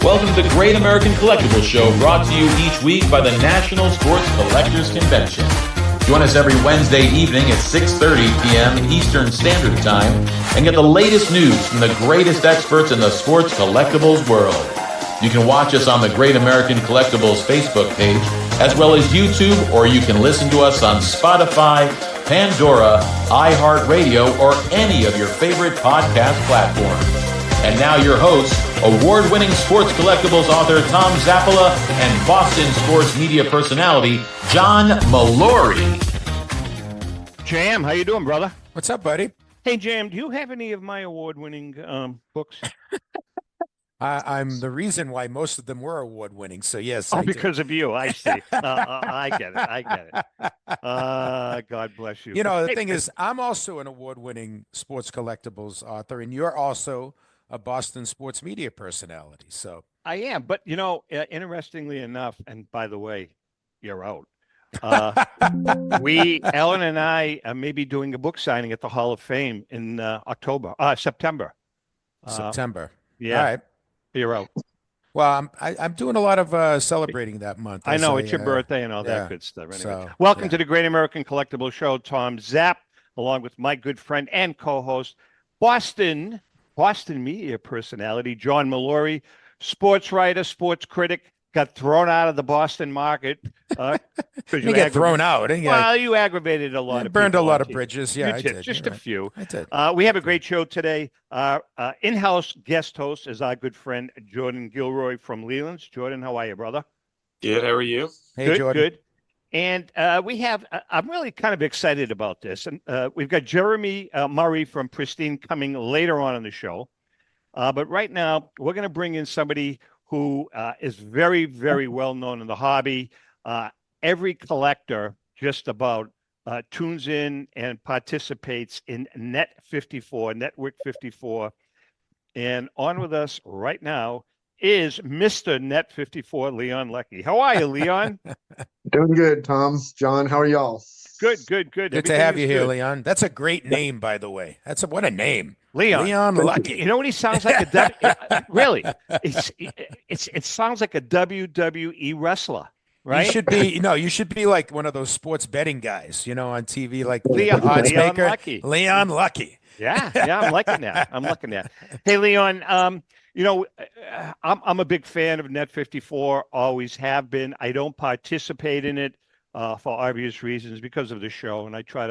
Welcome to the Great American Collectibles Show, brought to you each week by the National Sports Collectors Convention. Join us every Wednesday evening at 6:30 p.m. Eastern Standard Time and get the latest news from the greatest experts in the sports collectibles world. You can watch us on the Great American Collectibles Facebook page, as well as YouTube, or you can listen to us on Spotify, Pandora, iHeartRadio, or any of your favorite podcast platforms. And now your hosts, award-winning sports collectibles author Tom Zappola and Boston sports media personality John Mallory. Jam, how you doing, brother? What's up, buddy? Hey, Jam, do you have any of my award-winning books? I'm the reason why most of them were award-winning, so yes. Oh, because of you, I see. I get it. God bless you. You know, the thing is, I'm also an award-winning sports collectibles author, and you're also a Boston sports media personality. So I am, but you know, interestingly enough, and by the way, you're out. Ellen and I may be doing a book signing at the Hall of Fame in September. September. Yeah. All right. You're out. Well, I'm doing a lot of celebrating that month. I know, it's your birthday and all that good stuff. Anyway, so, welcome to the Great American Collectibles Show. Tom Zapp, along with my good friend and co-host, Boston media personality, John Mallory, sports writer, sports critic, got thrown out of the Boston market. You get thrown out. Well, you aggravated a lot of burned people a lot of bridges. Yeah, I did. Just a few. I did. We have a great show today. Our in-house guest host is our good friend, Jordon Gilroy from Leland. Jordon, how are you, brother? Good. How are you? Hey, good, Jordon. Good. And we have, I'm really kind of excited about this. And we've got Jeromy Murray from Pristine coming later on in the show. But right now, we're going to bring in somebody who is very, very well known in the hobby. Every collector just about tunes in and participates in Net 54, Network 54. And on with us right now is Mr. Net 54, Leon Leckie. How are you, Leon? Doing good, Tom. John, how are y'all? Good. Good to have you here, Leon. That's a great name, by the way. What a name. Leon Leckie. You know what he sounds like? Really? It sounds like a WWE wrestler, right? You should be like one of those sports betting guys, on TV, like Leon Leckie. Leon Leckie. Yeah, I'm liking that. Hey, Leon, I'm a big fan of Net 54, always have been. I don't participate in it for obvious reasons because of the show, and I try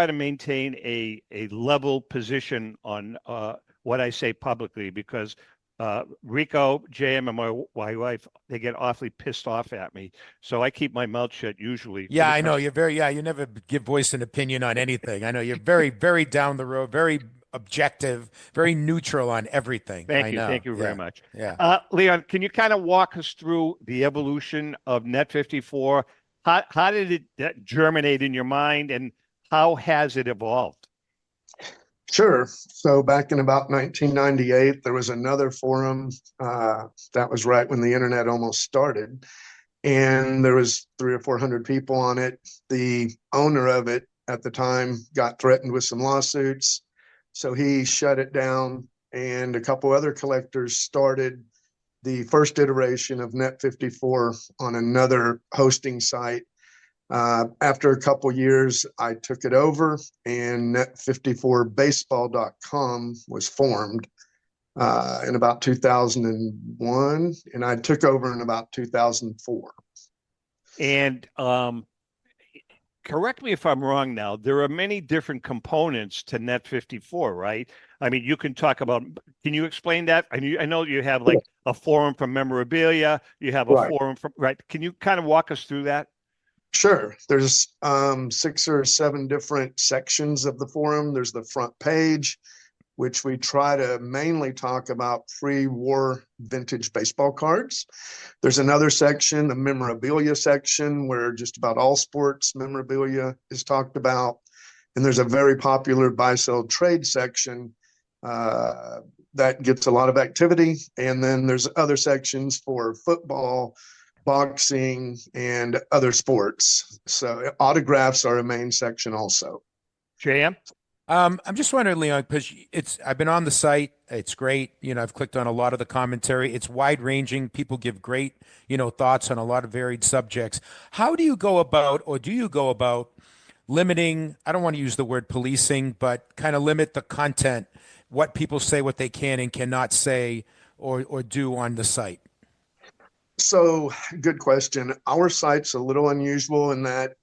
to maintain a level position on what I say publicly, because Rico, JM, and my wife, they get awfully pissed off at me. So I keep my mouth shut usually. Yeah, I know. You never give voice and opinion on anything. I know you're very, very down the road, very objective, very neutral on everything. Thank you very much. Yeah. Leon, can you kind of walk us through the evolution of Net 54? How did it germinate in your mind, and how has it evolved? Sure. So back in about 1998, there was another forum. That was right when the internet almost started. And there was 300 or 400 people on it. The owner of it at the time got threatened with some lawsuits. So he shut it down, and a couple other collectors started the first iteration of Net 54 on another hosting site. After a couple years, I took it over, and net54baseball.com was formed in about 2001, and I took over in about 2004. And correct me if I'm wrong now, there are many different components to Net 54, right? I mean, you can talk about, can you explain that? I know you have like a forum for memorabilia, you have a forum for, right? Can you kind of walk us through that? Sure. There's 6 or 7 different sections of the forum. There's the front page, which we try to mainly talk about pre-war vintage baseball cards. There's another section, the memorabilia section, where just about all sports memorabilia is talked about. And there's a very popular buy-sell trade section that gets a lot of activity. And then there's other sections for football, boxing, and other sports. So autographs are a main section also. JM? I'm just wondering, Leon, because I've been on the site. It's great. I've clicked on a lot of the commentary. It's wide ranging. People give great, thoughts on a lot of varied subjects. How do you go about, or do you go about limiting, I don't want to use the word policing, but kind of limit the content, what people say, what they can and cannot say or do on the site? So, good question. Our site's a little unusual in that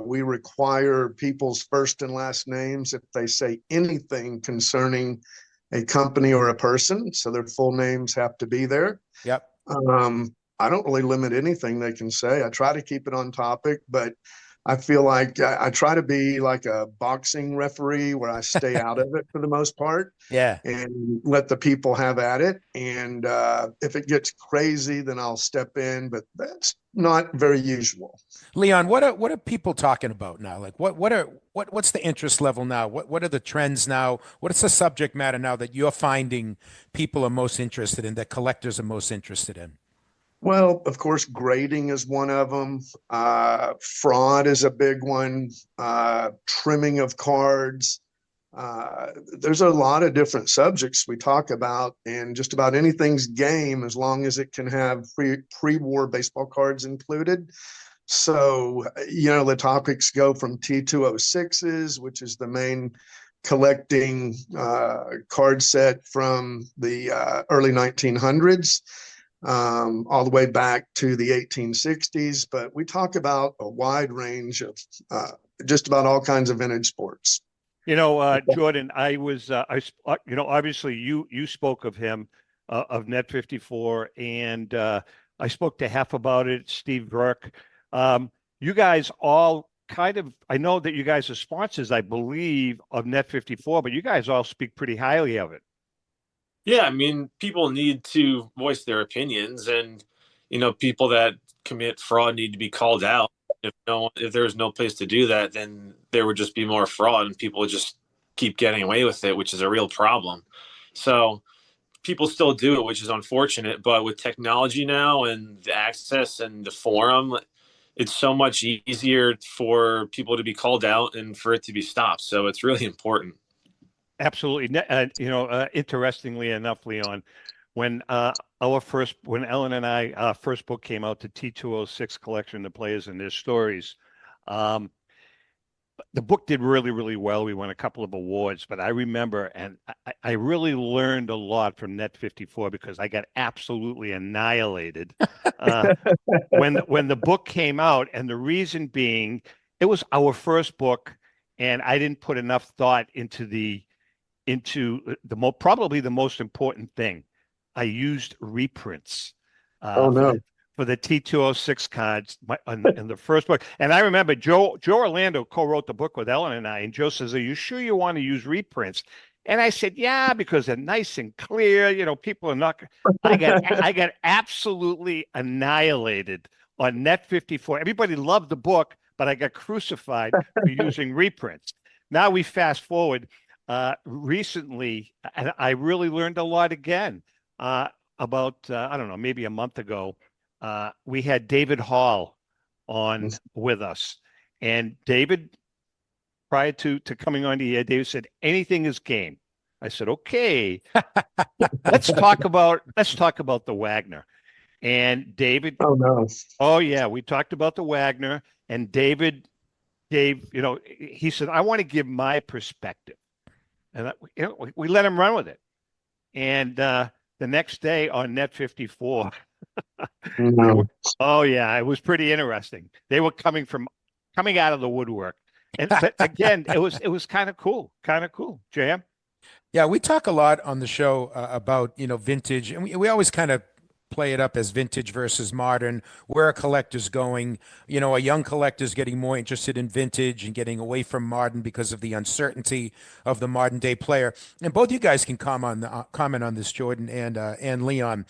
we require people's first and last names if they say anything concerning a company or a person. So their full names have to be there. Yep. I don't really limit anything they can say. I try to keep it on topic, but I feel like I try to be like a boxing referee where I stay out of it for the most part Yeah. and let the people have at it. And if it gets crazy, then I'll step in, but that's not very usual. Leon, what are people talking about now? Like what's the interest level now? What are the trends now? What is the subject matter now that you're finding people are most interested in, that collectors are most interested in? Well, of course, grading is one of them. Fraud is a big one. Trimming of cards. There's a lot of different subjects we talk about, and just about anything's game as long as it can have pre-war baseball cards included. So, the topics go from T206s, which is the main collecting card set from the early 1900s, all the way back to the 1860s. But we talk about a wide range of just about all kinds of vintage sports. Jordon, obviously you spoke of him, of Net 54, and I spoke to Hef about it, Steve Burke. You guys all I know that you guys are sponsors, I believe, of Net 54, but you guys all speak pretty highly of it. Yeah, I mean, people need to voice their opinions, and people that commit fraud need to be called out. If there's no place to do that, then there would just be more fraud, and people would just keep getting away with it, which is a real problem. So people still do it, which is unfortunate. But with technology now and the access and the forum, it's so much easier for people to be called out and for it to be stopped. So it's really important. Absolutely. Interestingly enough, Leon, when when Ellen and I, our first book came out, the T206 collection, the players and their stories, the book did really, really well. We won a couple of awards, but I remember, and I really learned a lot from Net 54 because I got absolutely annihilated when the book came out. And the reason being, it was our first book, and I didn't put enough thought into probably the most important thing. I used reprints. Oh no. For the T206 cards in the first book. And I remember Joe Orlando co-wrote the book with Ellen and I, and Joe says, "Are you sure you want to use reprints?" And I said, "Yeah, because they're nice and clear. People are not." I got absolutely annihilated on Net 54. Everybody loved the book, but I got crucified for using reprints. Now we fast forward recently, and I really learned a lot again about I don't know, maybe a month ago. We had David Hall on with us, and David, prior to coming on the air, David said, "Anything is game." I said, "Okay, let's talk about the Wagner." And David, Oh no. oh yeah, we talked about the Wagner, and David gave, he said, "I want to give my perspective," and we let him run with it. And the next day on Net 54. No. Oh yeah, it was pretty interesting. They were coming out of the woodwork, but again, it was kind of cool, JM. Yeah, we talk a lot on the show about vintage, and we always kind of play it up as vintage versus modern, where a collector's going. A young collector's getting more interested in vintage and getting away from modern because of the uncertainty of the modern day player. And both you guys can comment on this, Jordon and Leon,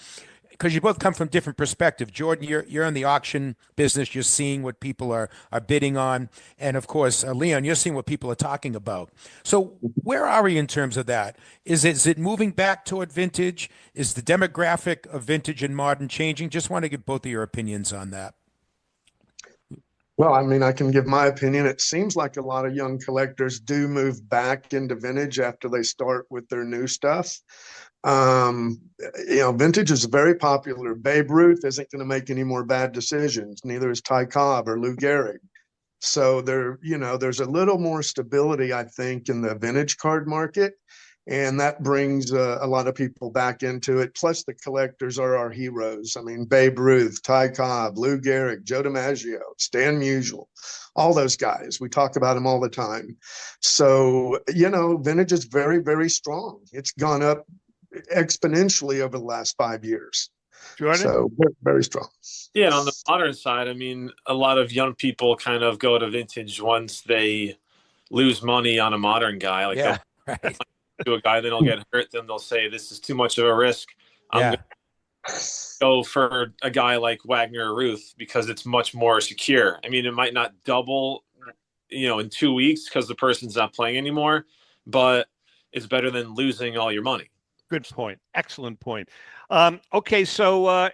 because you both come from different perspectives. Jordon, you're in the auction business. You're seeing what people are bidding on, and of course, Leon, you're seeing what people are talking about. So, where are we in terms of that? Is it moving back toward vintage? Is the demographic of vintage and modern changing? Just want to get both of your opinions on that. Well, I mean, I can give my opinion. It seems like a lot of young collectors do move back into vintage after they start with their new stuff. Um, vintage is very popular. Babe Ruth isn't going to make any more bad decisions. Neither is Ty Cobb or Lou Gehrig. So there's a little more stability, I think, in the vintage card market. And that brings a lot of people back into it. Plus, the collectors are our heroes. I mean, Babe Ruth, Ty Cobb, Lou Gehrig, Joe DiMaggio, Stan Musial, all those guys. We talk about them all the time. So, vintage is very, very strong. It's gone up exponentially over the last 5 years. Jordon? So, very strong. Yeah, and on the modern side, I mean, a lot of young people kind of go to vintage once they lose money on a modern guy. Like Yeah, right. to a guy, then he'll get hurt. Then they'll say, this is too much of a risk. I'm Yeah. going to go for a guy like Wagner or Ruth because it's much more secure. I mean, it might not double, in 2 weeks because the person's not playing anymore, but it's better than losing all your money. Good point. Excellent point. Okay, so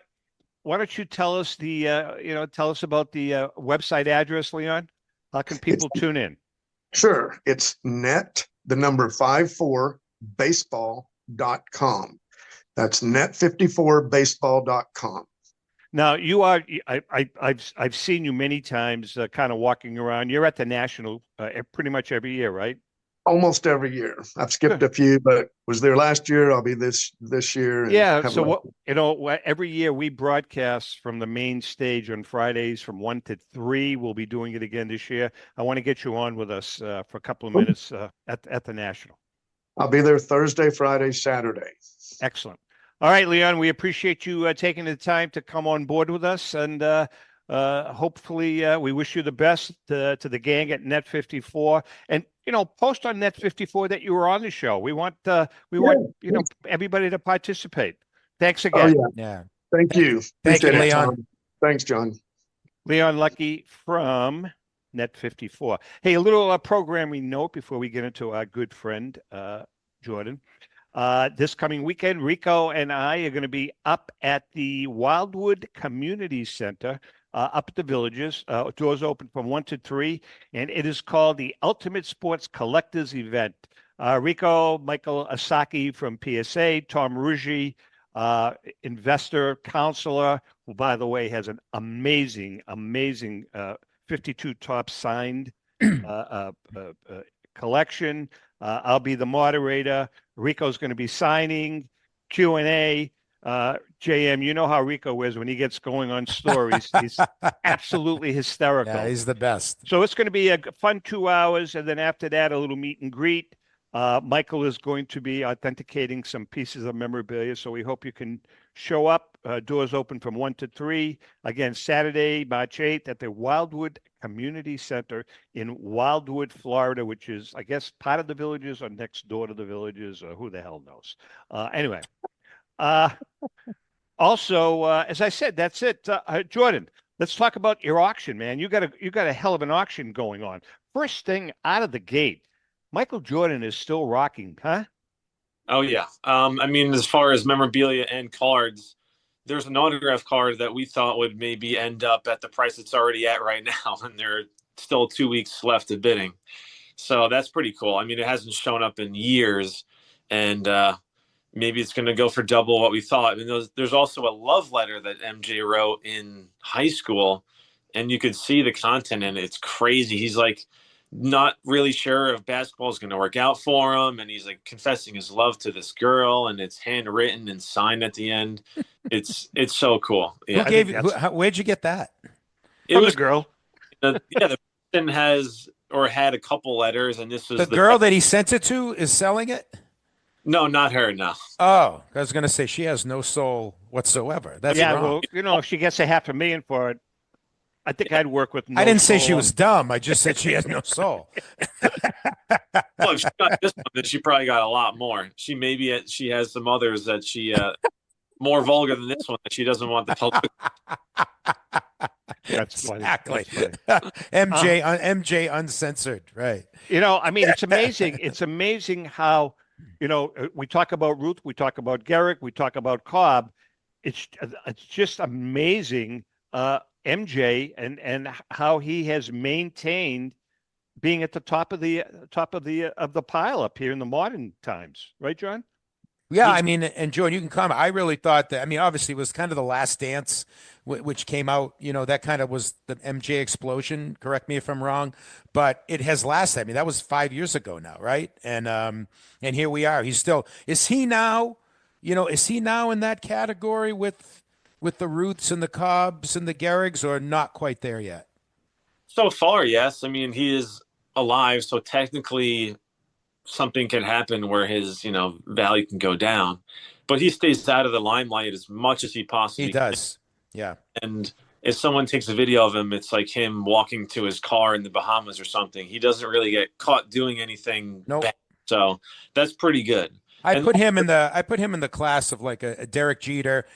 why don't you tell us tell us about the website address, Leon? How can people tune in? Sure. It's net, the number 54baseball.com. That's net54baseball.com. Now I've seen you many times, kind of walking around. You're at the National pretty much every year, right? Almost every year. I've skipped a few, but was there last year. I'll be this year. Yeah. So every year we broadcast from the main stage on Fridays from 1 to 3. We'll be doing it again this year. I want to get you on with us for a couple of minutes at the National. I'll be there Thursday, Friday, Saturday. Excellent. All right, Leon, we appreciate you taking the time to come on board with us, and hopefully we wish you the best to the gang at Net 54. And post on Net 54 that you were on the show. We want everybody to participate. Thanks again. Oh, Yeah. Thank you. Thank you, Appreciate it, Leon. Tom. Thanks, John. Leon Lucky from Net 54. Hey, a little programming note before we get into our good friend Jordon. This coming weekend, Rico and I are going to be up at the Wildwood Community Center, up at the Villages. Doors open from 1 to 3, and it is called the Ultimate Sports Collectors Event. Rico, Michael Asaki from PSA, Tom Ruggi, investor, counselor, who, by the way, has an amazing 52 top signed collection. I'll be the moderator. Rico's going to be signing, Q&A. JM, you know how Rico is when he gets going on stories. He's absolutely hysterical. Yeah, he's the best. So it's going to be a fun 2 hours, and then after that, a little meet and greet. Michael is going to be authenticating some pieces of memorabilia, so we hope you can show up. Doors open from 1 to 3. Again, Saturday, March 8th at the Wildwood Community Center in Wildwood, Florida, which is, I guess, part of the Villages or next door to the Villages, or who the hell knows. Anyway. Also, as I said, that's it. Jordon, let's talk about your auction, man. You got a hell of an auction going on. First thing out of the gate, Michael Jordan is still rocking, huh? Oh yeah. I mean, as far as memorabilia and cards, there's an autograph card that we thought would maybe end up at the price it's already at right now, and there are still 2 weeks left of bidding. So that's pretty cool. I mean, it hasn't shown up in years, and maybe it's going to go for double what we thought. I mean, there's also a love letter that MJ wrote in high school, and you could see the content in it. It's crazy. He's like not really sure if basketball is going to work out for him, and he's like confessing his love to this girl, and it's handwritten and signed at the end. It's so cool. Yeah. Who gave you? Where'd you get that? It From was the girl. the person had a couple letters, and this was The girl that he sent it to is selling it? No, not her. No. Oh, I was going to say she has no soul whatsoever. That's wrong. Well, if she gets $500,000 for it, I think I'd work with. I didn't say she was dumb. I just said she has no soul. Well, if she got this one, then she probably got a lot more. She has some others that she more vulgar than this one that she doesn't want the public. That's funny. Exactly. That's funny. MJ uncensored, right? I mean, it's amazing. It's amazing how, we talk about Ruth, we talk about Gehrig, we talk about Cobb. It's just amazing MJ and how he has maintained being at the top of the pile up here in the modern times, right, John? Yeah, I mean, and Jordan, you can comment. I really thought that. I mean, obviously, it was kind of the Last Dance, which came out. That kind of was the MJ explosion. Correct me if I'm wrong, but it has lasted. I mean, that was 5 years ago now, right? And here we are. He's still. Is he now? Is he now in that category with the Ruths and the Cobbs and the Gehrigs, or not quite there yet? So far, yes. I mean, he is alive, so technically something can happen where his, value can go down. But he stays out of the limelight as much as he possibly He does. Yeah. can. And if someone takes a video of him, it's like him walking to his car in the Bahamas or something. He doesn't really get caught doing anything Nope. bad. So that's pretty good. I And put him in the class of like a Derek Jeter.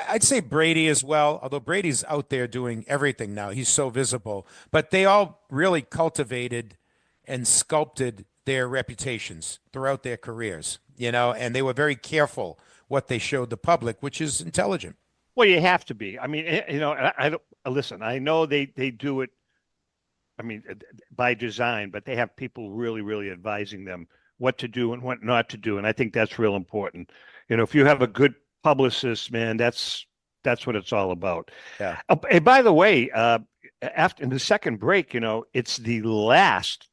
I'd say Brady as well, although Brady's out there doing everything now. He's so visible. But they all really cultivated and sculpted their reputations throughout their careers, and they were very careful what they showed the public, which is intelligent. Well, you have to be. I mean, I don't listen. I know they do it. I mean, by design, but they have people really, really advising them what to do and what not to do, and I think that's real important. If you have a good publicist, man, that's what it's all about. Yeah. And by the way, after in the second break, it's the last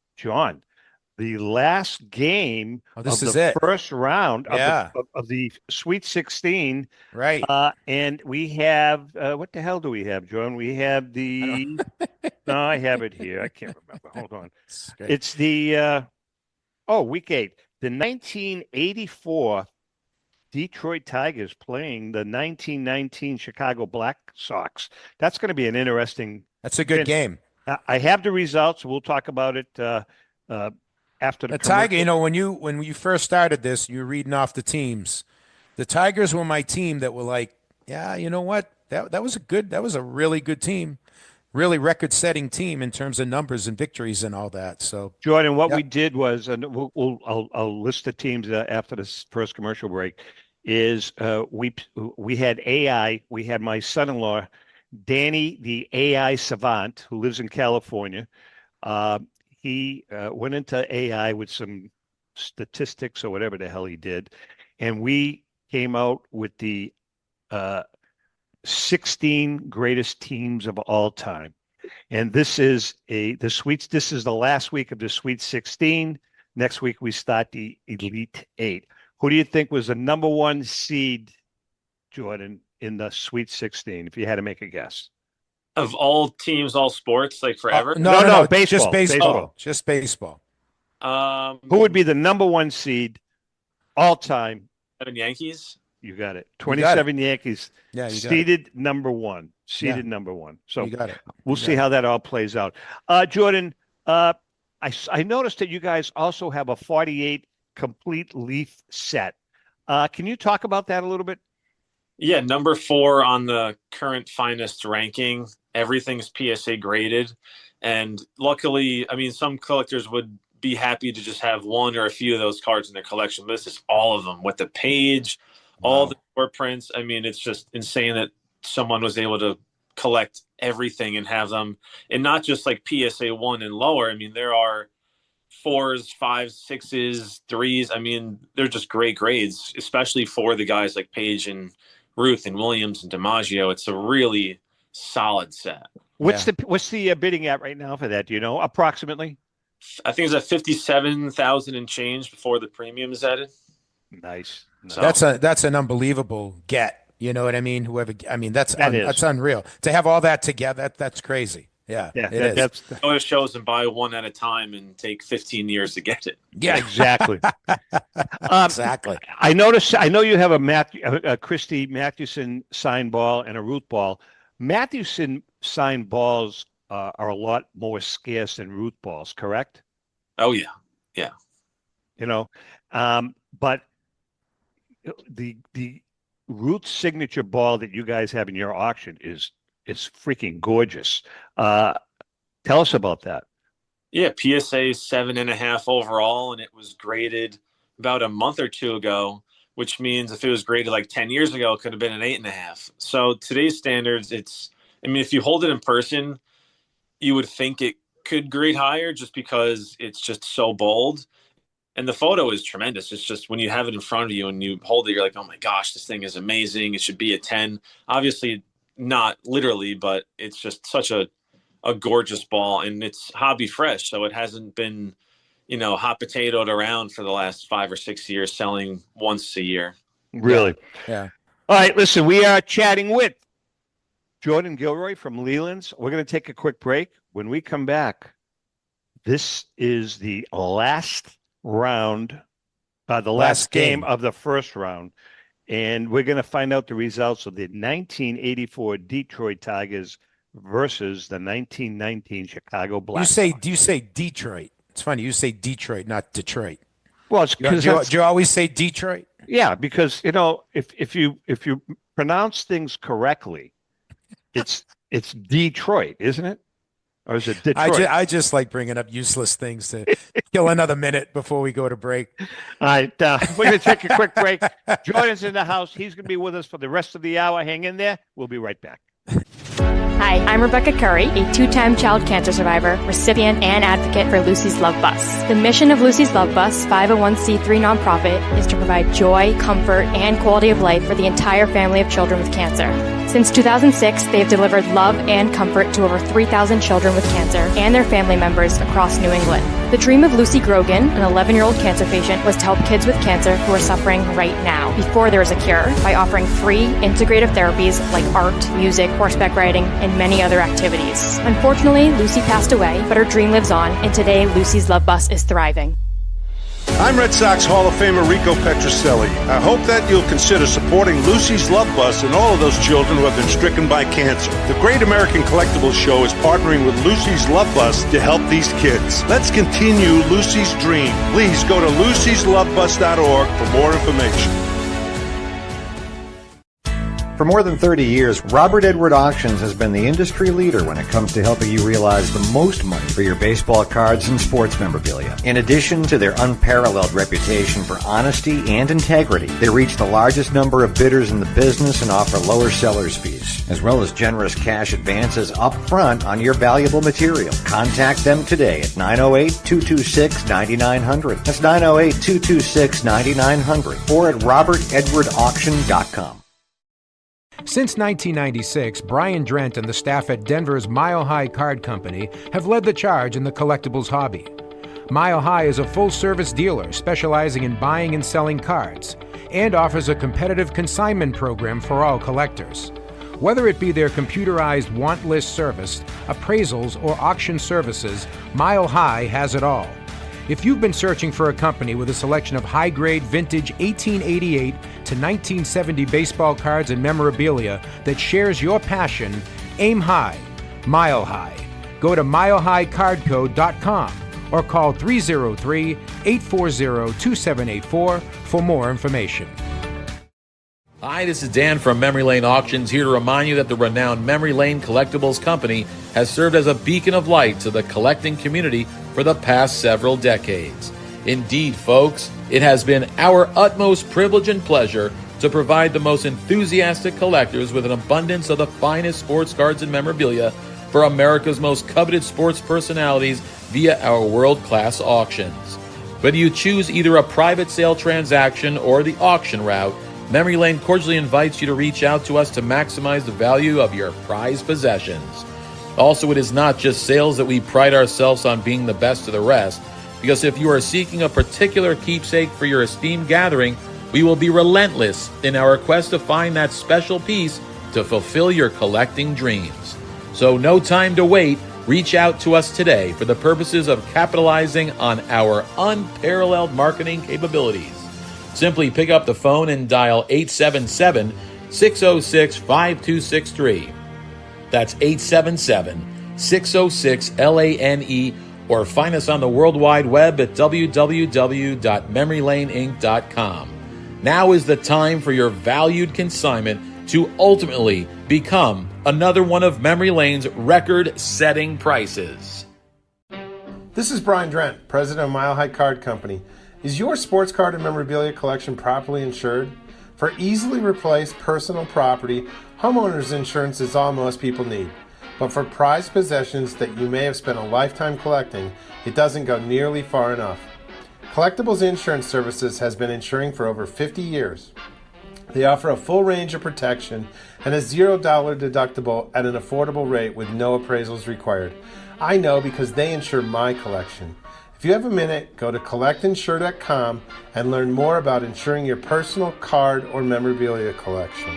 game Oh, this of is the it. first round Yeah. of the Sweet 16. Right. And we have, what the hell do we have, John? We have the, no, I have it here. I can't remember. Hold on. It's great. It's the, week 8, the 1984 Detroit Tigers playing the 1919 Chicago Black Sox. That's going to be an interesting. That's a good game. I have the results. We'll talk about it after the The Tiger, commercial. when you first started this, you were reading off the teams. The Tigers were my team that were like, yeah, you know what? That was a really good team. Really record-setting team in terms of numbers and victories and all that. So, Jordan, what Yep. we did was, and I'll list the teams after this first commercial break. Is we had AI. We had my son-in-law, Danny, the AI savant, who lives in California. He went into AI with some statistics or whatever the hell he did, and we came out with the 16 greatest teams of all time. And this is this is the last week of the Sweet 16. Next week we start the Elite 8. Who do you think was the number one seed, Jordan, in the Sweet 16, if you had to make a guess? of all teams, all sports, like forever. No, just baseball. baseball. Just baseball. Who would be the number one seed all time? 7 Yankees? You got it. You got 27 Yankees. Yeah, you got it. Seeded number one. Seeded Yeah. number one. So You got it. we'll You see got how that all plays out. Jordan, I noticed that you guys also have a 48 complete leaf set. Can you talk about that a little bit? Yeah, number 4 on the current finest ranking. Everything's PSA graded. And luckily, I mean, some collectors would be happy to just have one or a few of those cards in their collection. But this is all of them with the page, all Wow. the short prints. I mean, it's just insane that someone was able to collect everything and have them, and not just like PSA 1 and lower. I mean, there are 4s, 5s, 6s, 3s. I mean, they're just great grades, especially for the guys like Page and Ruth and Williams and DiMaggio. It's a really solid set. What's the bidding at right now for that? Do you know approximately? I think it's at 57,000 and change before the premium is added. Nice. So- That's an unbelievable get. You know what I mean? That's That is. that's unreal. To have all that together, that's crazy. Yeah, Yeah, it is. that's Go to shows and buy one at a time and take 15 years to get it. yeah, exactly. exactly. I noticed. I know you have a Christy Mathewson signed ball and a Ruth ball. Mathewson signed balls are a lot more scarce than Ruth balls, correct? Oh yeah. You know, but the Ruth signature ball that you guys have in your auction is freaking gorgeous. Tell us about that. Yeah, PSA 7.5 overall, and it was graded about a month or two ago, which means if it was graded like 10 years ago, it could have been an 8.5. So today's standards, it's I mean, if you hold it in person, you would think it could grade higher just because it's just so bold. And the photo is tremendous. It's just when you have it in front of you and you hold it, you're like, oh my gosh, this thing is amazing. It should be a 10. Obviously not literally, but it's just such a gorgeous ball, and it's hobby fresh. So it hasn't been, hot potatoed around for the last 5 or 6 years, selling once a year. Really? Yeah. All right, listen, we are chatting with Jordon Gilroy from Leland's. We're going to take a quick break. When we come back, this is the last round, the last game of the first round. And we're going to find out the results of the 1984 Detroit Tigers versus the 1919 Chicago Blackhawks. Do you say Detroit? It's funny. You say Detroit, not Detroit. Well, it's because do you always say Detroit? Yeah, because if you pronounce things correctly, it's Detroit, isn't it? Or is it Detroit? I just like bringing up useless things to kill another minute before we go to break. All right, we're going to take a quick break. Jordan's in the house. He's going to be with us for the rest of the hour. Hang in there. We'll be right back. Hi, I'm Rebecca Curry, a two-time child cancer survivor, recipient, and advocate for Lucy's Love Bus. The mission of Lucy's Love Bus, 501c3 nonprofit, is to provide joy, comfort, and quality of life for the entire family of children with cancer. Since 2006, they've delivered love and comfort to over 3,000 children with cancer and their family members across New England. The dream of Lucy Grogan, an 11-year-old cancer patient, was to help kids with cancer who are suffering right now, before there is a cure, by offering free integrative therapies like art, music, horseback riding, and many other activities. Unfortunately, Lucy passed away, but her dream lives on, and today Lucy's Love Bus is thriving. I'm Red Sox Hall of Famer Rico Petrocelli. I hope that you'll consider supporting Lucy's Love Bus and all of those children who have been stricken by cancer. The Great American Collectibles Show is partnering with Lucy's Love Bus to help these kids. Let's continue Lucy's dream. Please go to lucyslovebus.org for more information. For more than 30 years, Robert Edward Auctions has been the industry leader when it comes to helping you realize the most money for your baseball cards and sports memorabilia. In addition to their unparalleled reputation for honesty and integrity, they reach the largest number of bidders in the business and offer lower seller's fees, as well as generous cash advances up front on your valuable material. Contact them today at 908-226-9900. That's 908-226-9900 or at robertedwardauction.com. Since 1996, Brian Drent and the staff at Denver's Mile High Card Company have led the charge in the collectibles hobby. Mile High is a full-service dealer specializing in buying and selling cards and offers a competitive consignment program for all collectors. Whether it be their computerized want list service, appraisals, or auction services, Mile High has it all. If you've been searching for a company with a selection of high-grade vintage 1888 to 1970 baseball cards and memorabilia that shares your passion, aim high, mile high. Go to milehighcardco.com or call 303-840-2784 for more information. Hi, this is Dan from Memory Lane Auctions, here to remind you that the renowned Memory Lane Collectibles Company has served as a beacon of light to the collecting community for the past several decades. Indeed, folks, it has been our utmost privilege and pleasure to provide the most enthusiastic collectors with an abundance of the finest sports cards and memorabilia for America's most coveted sports personalities via our world-class auctions. Whether you choose either a private sale transaction or the auction route, Memory Lane cordially invites you to reach out to us to maximize the value of your prized possessions. Also, it is not just sales that we pride ourselves on being the best of the rest, because if you are seeking a particular keepsake for your esteemed gathering, we will be relentless in our quest to find that special piece to fulfill your collecting dreams. So no time to wait. Reach out to us today for the purposes of capitalizing on our unparalleled marketing capabilities. Simply pick up the phone and dial 877-606-5263. That's 877-606-LANE, or find us on the World Wide Web at www.memorylaneinc.com. Now is the time for your valued consignment to ultimately become another one of Memory Lane's record-setting prices. This is Brian Drent, president of Mile High Card Company. Is your sports card and memorabilia collection properly insured? For easily replaced personal property, homeowners insurance is all most people need. But for prized possessions that you may have spent a lifetime collecting, it doesn't go nearly far enough. Collectables Insurance Services has been insuring for over 50 years. They offer a full range of protection and a $0 deductible at an affordable rate with no appraisals required. I know because they insure my collection. If you have a minute, go to collectinsure.com and learn more about insuring your personal card or memorabilia collection.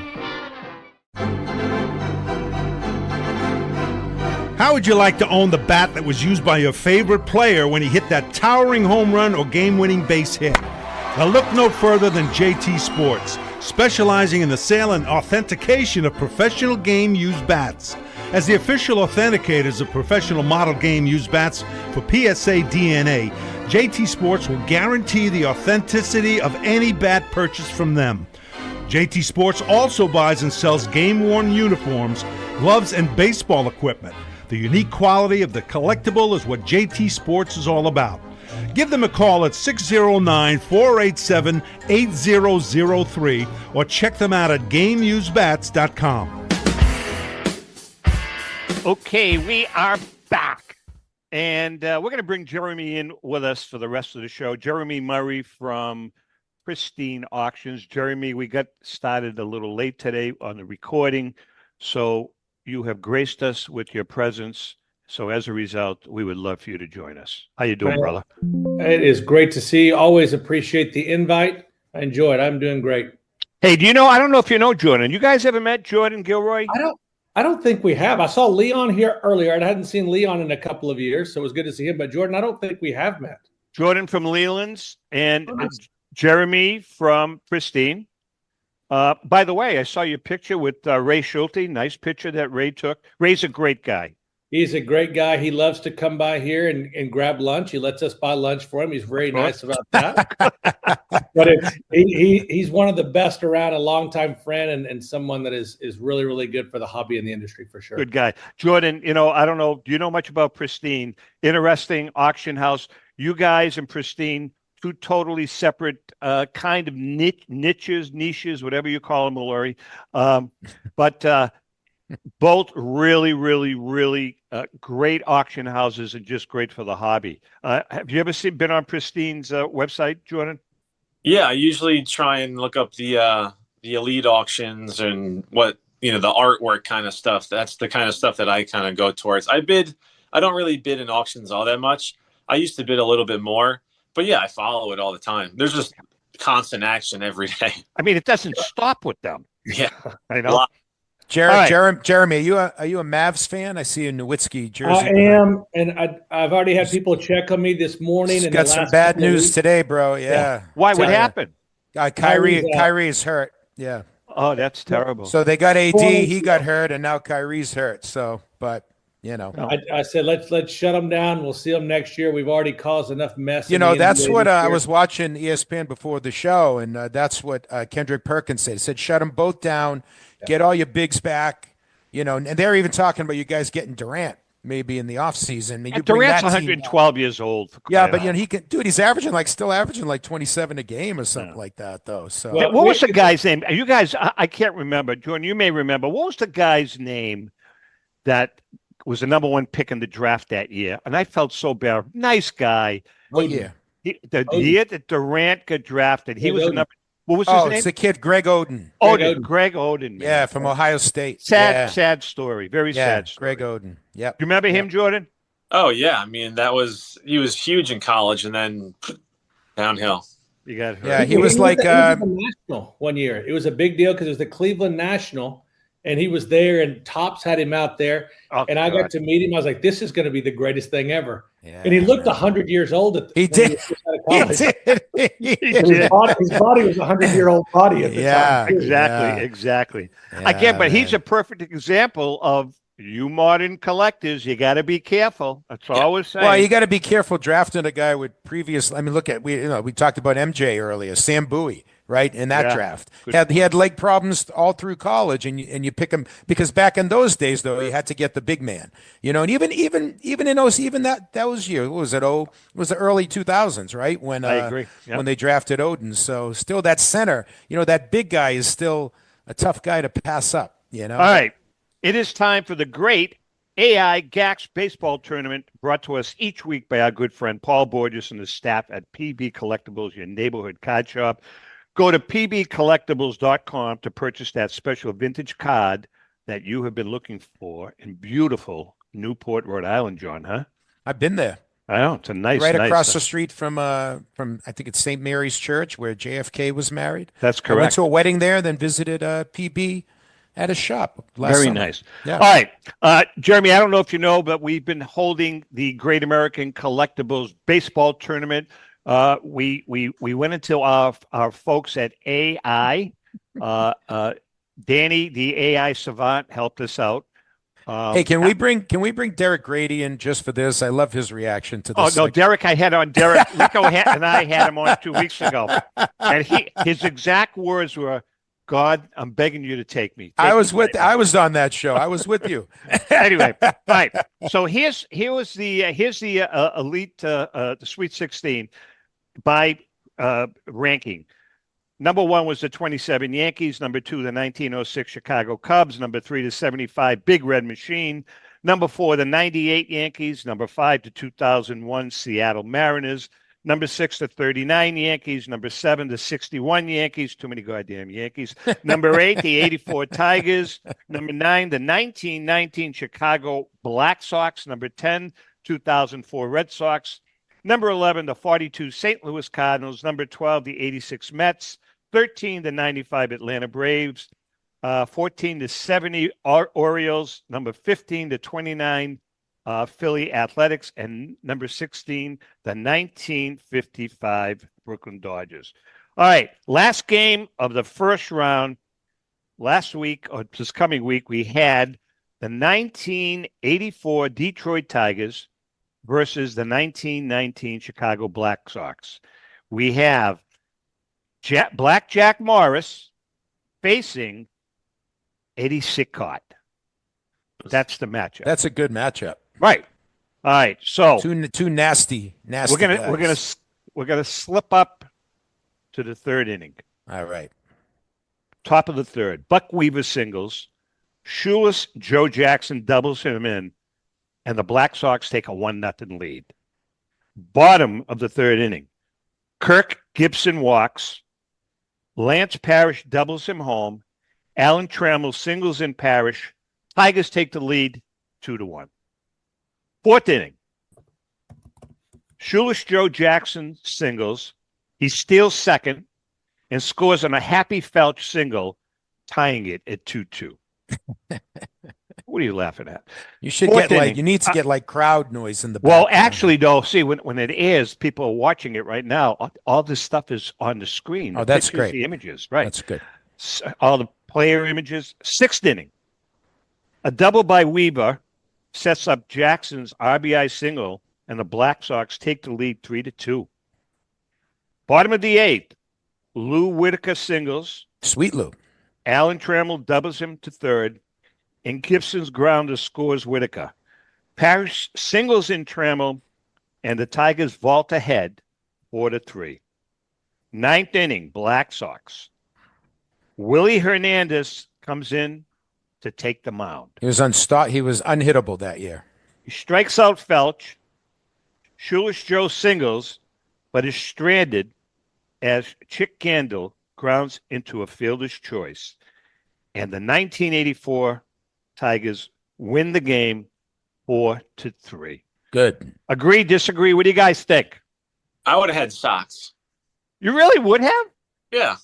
How would you like to own the bat that was used by your favorite player when he hit that towering home run or game-winning base hit? Now look no further than JT Sports, specializing in the sale and authentication of professional game-used bats. As the official authenticators of professional model game-used bats for PSA DNA, JT Sports will guarantee the authenticity of any bat purchased from them. JT Sports also buys and sells game-worn uniforms, gloves, and baseball equipment. The unique quality of the collectible is what JT Sports is all about. Give them a call at 609-487-8003 or check them out at GameUseBats.com. Okay, we are back. And we're going to bring Jeromy in with us for the rest of the show. Jeromy Murray from Pristine Auctions. Jeromy, we got started a little late today on the recording, so you have graced us with your presence. So as a result, we would love for you to join us. How you doing, brother? It is great to see you. Always appreciate the invite. I enjoy it. I'm doing great. Hey, do you know, I don't know if you know Jordon. You guys ever met Jordon Gilroy? I don't think we have. I saw Leon here earlier. I hadn't seen Leon in a couple of years, so it was good to see him. But Jordon, I don't think we have met. Jordon from Leland's and Jeromy from Pristine. By the way, I saw your picture with Ray Schulte. Nice picture that Ray took. Ray's a great guy. He's a great guy. He loves to come by here and grab lunch. He lets us buy lunch for him. He's very nice about that. But he's one of the best around, a longtime friend and someone that is really, really good for the hobby and the industry for sure. Good guy. Jordon, I don't know. Do you know much about Pristine? Interesting auction house. You guys and Pristine, two totally separate kind of niches, whatever you call them, Mallory. But both really, really, really great auction houses and just great for the hobby. Have you ever been on Pristine's website, Jordon? Yeah, I usually try and look up the elite auctions and what, the artwork kind of stuff. That's the kind of stuff that I kind of go towards. I don't really bid in auctions all that much. I used to bid a little bit more, but yeah, I follow it all the time. There's just constant action every day. I mean, it doesn't stop with them. Yeah, I know. Jeromy, are you a Mavs fan? I see a Nowitzki jersey. I am, and I've already had people check on me this morning. Just got some bad news today, bro. Yeah. Why? What happened? Kyrie is hurt. Yeah. Oh, that's terrible. So they got AD, he got hurt, and now Kyrie's hurt. So, but I said let's shut them down. We'll see them next year. We've already caused enough mess. That's what I was watching ESPN before the show, and that's what Kendrick Perkins said. He said, shut them both down, get all your bigs back, and they're even talking about you guys getting Durant maybe in the offseason. Durant's 112 years old. Yeah, but he can, dude. He's still averaging like 27 a game or something like that, though. So what was the guy's name? You guys, I can't remember. Jordan, you may remember. What was the guy's name that was the number one pick in the draft that year? And I felt so bad. Nice guy. What year? The year that Durant got drafted, he was the number. What was his name? It's the kid Greg Oden. Greg Oden. Man. Yeah, from Ohio State. Sad story. Very sad story. Greg Oden. Yeah. You remember him, Jordan? Oh yeah. I mean, he was huge in college and then downhill. You got hurt. Yeah, he was like National one year. It was a big deal because it was the Cleveland National. And he was there, and Topps had him out there. I got to meet him. I was like, this is going to be the greatest thing ever. Yeah, and he looked 100 years old. He did. His body was a 100-year-old body at the time. Exactly. Again, but he's a perfect example of you modern collectors. You got to be careful. That's all I was saying. Well, you got to be careful drafting a guy with previous. I mean, look at we talked about MJ earlier. Sam Bowie right, in that Yeah. draft. Good He had leg problems all through college, and you pick him because back in those days, though, you had to get the big man, and even in those even that was year, what was it? It was the early 2000s, right, when I agree. Yep. when they drafted Odin. So still that center, that big guy is still a tough guy to pass up. All right, it is time for the great AI GAX baseball tournament, brought to us each week by our good friend Paul Borges and the staff at PB Collectables, your neighborhood card shop. Go to pbcollectables.com to purchase that special vintage card that you have been looking for in beautiful Newport, Rhode Island, John, huh? I've been there. I know, it's a nice, right nice across the street from I think it's St. Mary's Church where JFK was married. That's I went correct. to a wedding there, then visited PB at a shop last Very summer. nice. Yeah. All right. Jeromy, I don't know if you know, but we've been holding the Great American Collectibles baseball tournament. We went into our folks at AI. Danny, the AI savant, helped us out. Hey, can we bring Derek Grady in just for this? I love his reaction to this. Oh no, Derek! I had on Derek. Rico and I had him on 2 weeks ago, and his exact words were, "God, I'm begging you to take me." I was on that show. I was with you. Anyway, right. So here's the elite the Sweet 16 by ranking. Number 1 was the 27 Yankees. Number 2, the 1906 Chicago Cubs. Number 3, the 75 Big Red Machine. Number 4, the 98 Yankees. Number 5, the 2001 Seattle Mariners. Number 6, the 39 Yankees. Number 7, the 61 Yankees. Too many goddamn Yankees. Number 8, the 84 Tigers. Number 9, the 1919 Chicago Black Sox. Number 10, 2004 Red Sox. Number 11, the 42 St. Louis Cardinals. Number 12, the 86 Mets. 13, the 95 Atlanta Braves. 14, the 70 Orioles. Number 15, the 29 Philly Athletics. And number 16, the 1955 Brooklyn Dodgers. All right, last game of the first round. Last week, or this coming week, we had the 1984 Detroit Tigers versus the 1919 Chicago Black Sox. We have Black Jack Morris facing Eddie Sicott. That's the matchup. That's a good matchup. Right. All right. So two nasty guys. we're gonna slip up to the third inning. All right. Top of the third. Buck Weaver singles. Shoeless Joe Jackson doubles him in, and the Black Sox take a 1-0 lead. Bottom of the third inning. Kirk Gibson walks. Lance Parrish doubles him home. Alan Trammell singles in Parrish. Tigers take the lead 2-1. Fourth inning. Shoeless Joe Jackson singles. He steals second and scores on a Happy Felch single, tying it at 2-2. What are you laughing at? You should Fourth get inning. you need to get crowd noise in the Well, background. actually, though, see, when it airs, people are watching it right now. All this stuff is on the screen. Oh, The that's pictures, great. The images, right? That's good. All the player images. Sixth inning. A double by Weaver sets up Jackson's RBI single, and the Black Sox take the lead 3-2. Bottom of the eighth. Lou Whitaker singles. Sweet Lou. Alan Trammell doubles him to third, and Gibson's grounder scores Whitaker. Parrish singles in Trammell, and the Tigers vault ahead 4-3. Ninth inning, Black Sox. Willie Hernandez comes in to take the mound. He was unhittable that year. He strikes out Felch. Shoeless Joe singles, but is stranded as Chick Gandil grounds into a fielder's choice. And the 1984 Tigers win the game 4-3. Good. Agree, disagree? What do you guys think? I would have had Sox. You really would have? Yeah.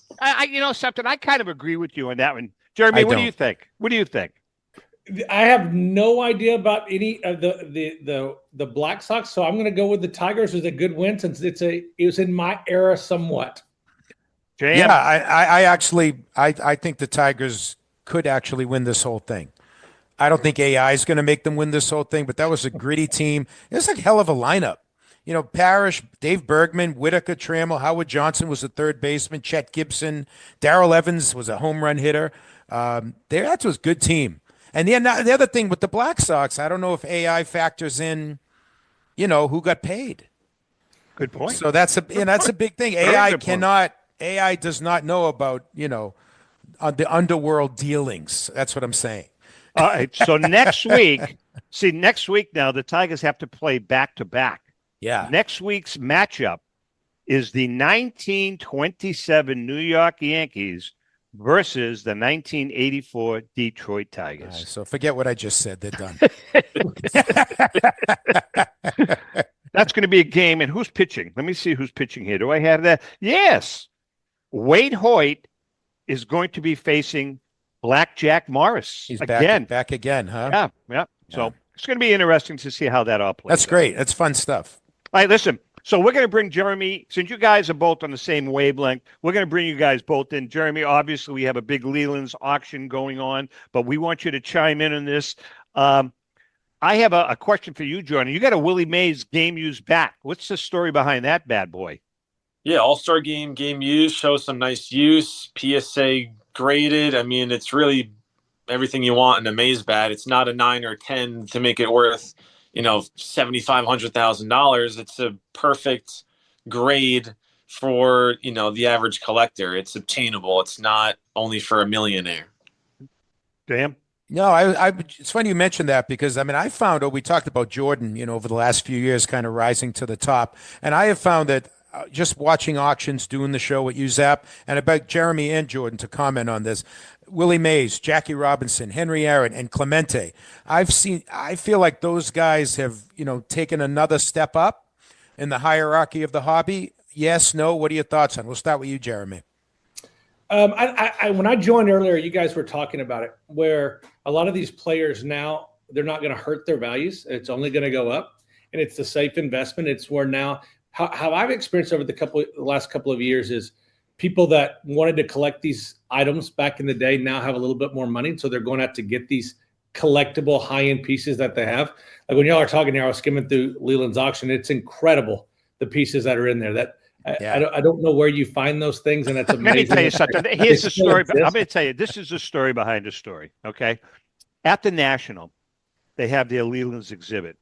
Something, I kind of agree with you on that one. Jeromy, what do you think? What do you think? I have no idea about any of the Black Sox, so I'm going to go with the Tigers as a good win since it was in my era somewhat. Jam? Yeah, I think the Tigers could actually win this whole thing. I don't think AI is going to make them win this whole thing, but that was a gritty team. It was a hell of a lineup. Parrish, Dave Bergman, Whitaker, Trammell, Howard Johnson was the third baseman, Chet Gibson, Darrell Evans was a home run hitter. That was a good team. And the other thing with the Black Sox, I don't know if AI factors in, who got paid. Good point. So that's a big thing. AI does not know about, the underworld dealings. That's what I'm saying. All right. So next week now the Tigers have to play back to back. Yeah. Next week's matchup is the 1927 New York Yankees versus the 1984 Detroit Tigers. Right, so forget what I just said. They're done. That's going to be a game. And who's pitching? Let me see who's pitching here. Do I have that? Yes. Wade Hoyt is going to be facing Blackjack Morris. He's again. back again, huh? Yeah. So it's going to be interesting to see how that all plays. That's great. That's fun stuff. All right, listen. So we're going to bring Jeromy, since you guys are both on the same wavelength, we're going to bring you guys both in. Jeromy, obviously we have a big Leland's auction going on, but we want you to chime in on this. I have a question for you, Jordan. You got a Willie Mays game used bat. What's the story behind that bad boy? Yeah, All-Star game used, shows some nice use, PSA graded. I mean, it's really everything you want in a Mays bat. It's not a 9 or 10 to make it worth, $7,500,000. It's a perfect grade for, the average collector. It's obtainable. It's not only for a millionaire. Damn. No, it's funny you mentioned that because, I found, we talked about Jordan, over the last few years kind of rising to the top. And I have found that just watching auctions, doing the show with you, Zap, and about Jeromy and Jordan to comment on this, Willie Mays, Jackie Robinson, Henry Aaron, and Clemente, I feel like those guys have, taken another step up in the hierarchy of the hobby. Yes, no, what are your thoughts on it? We'll start with you, Jeromy. When I joined earlier, you guys were talking about it, where a lot of these players now, they're not going to hurt their values. It's only going to go up, and it's a safe investment. It's where now how I've experienced over the last couple of years is people that wanted to collect these items back in the day now have a little bit more money, so they're going out to get these collectible high-end pieces that they have. Like when y'all are talking here, I was skimming through Leland's auction. It's incredible, the pieces that are in there. That I don't know where you find those things, and that's amazing. Let me tell you something. Here's the story. I'm going to tell you, this is the story behind the story, okay? At the National, they have their Leland's exhibit.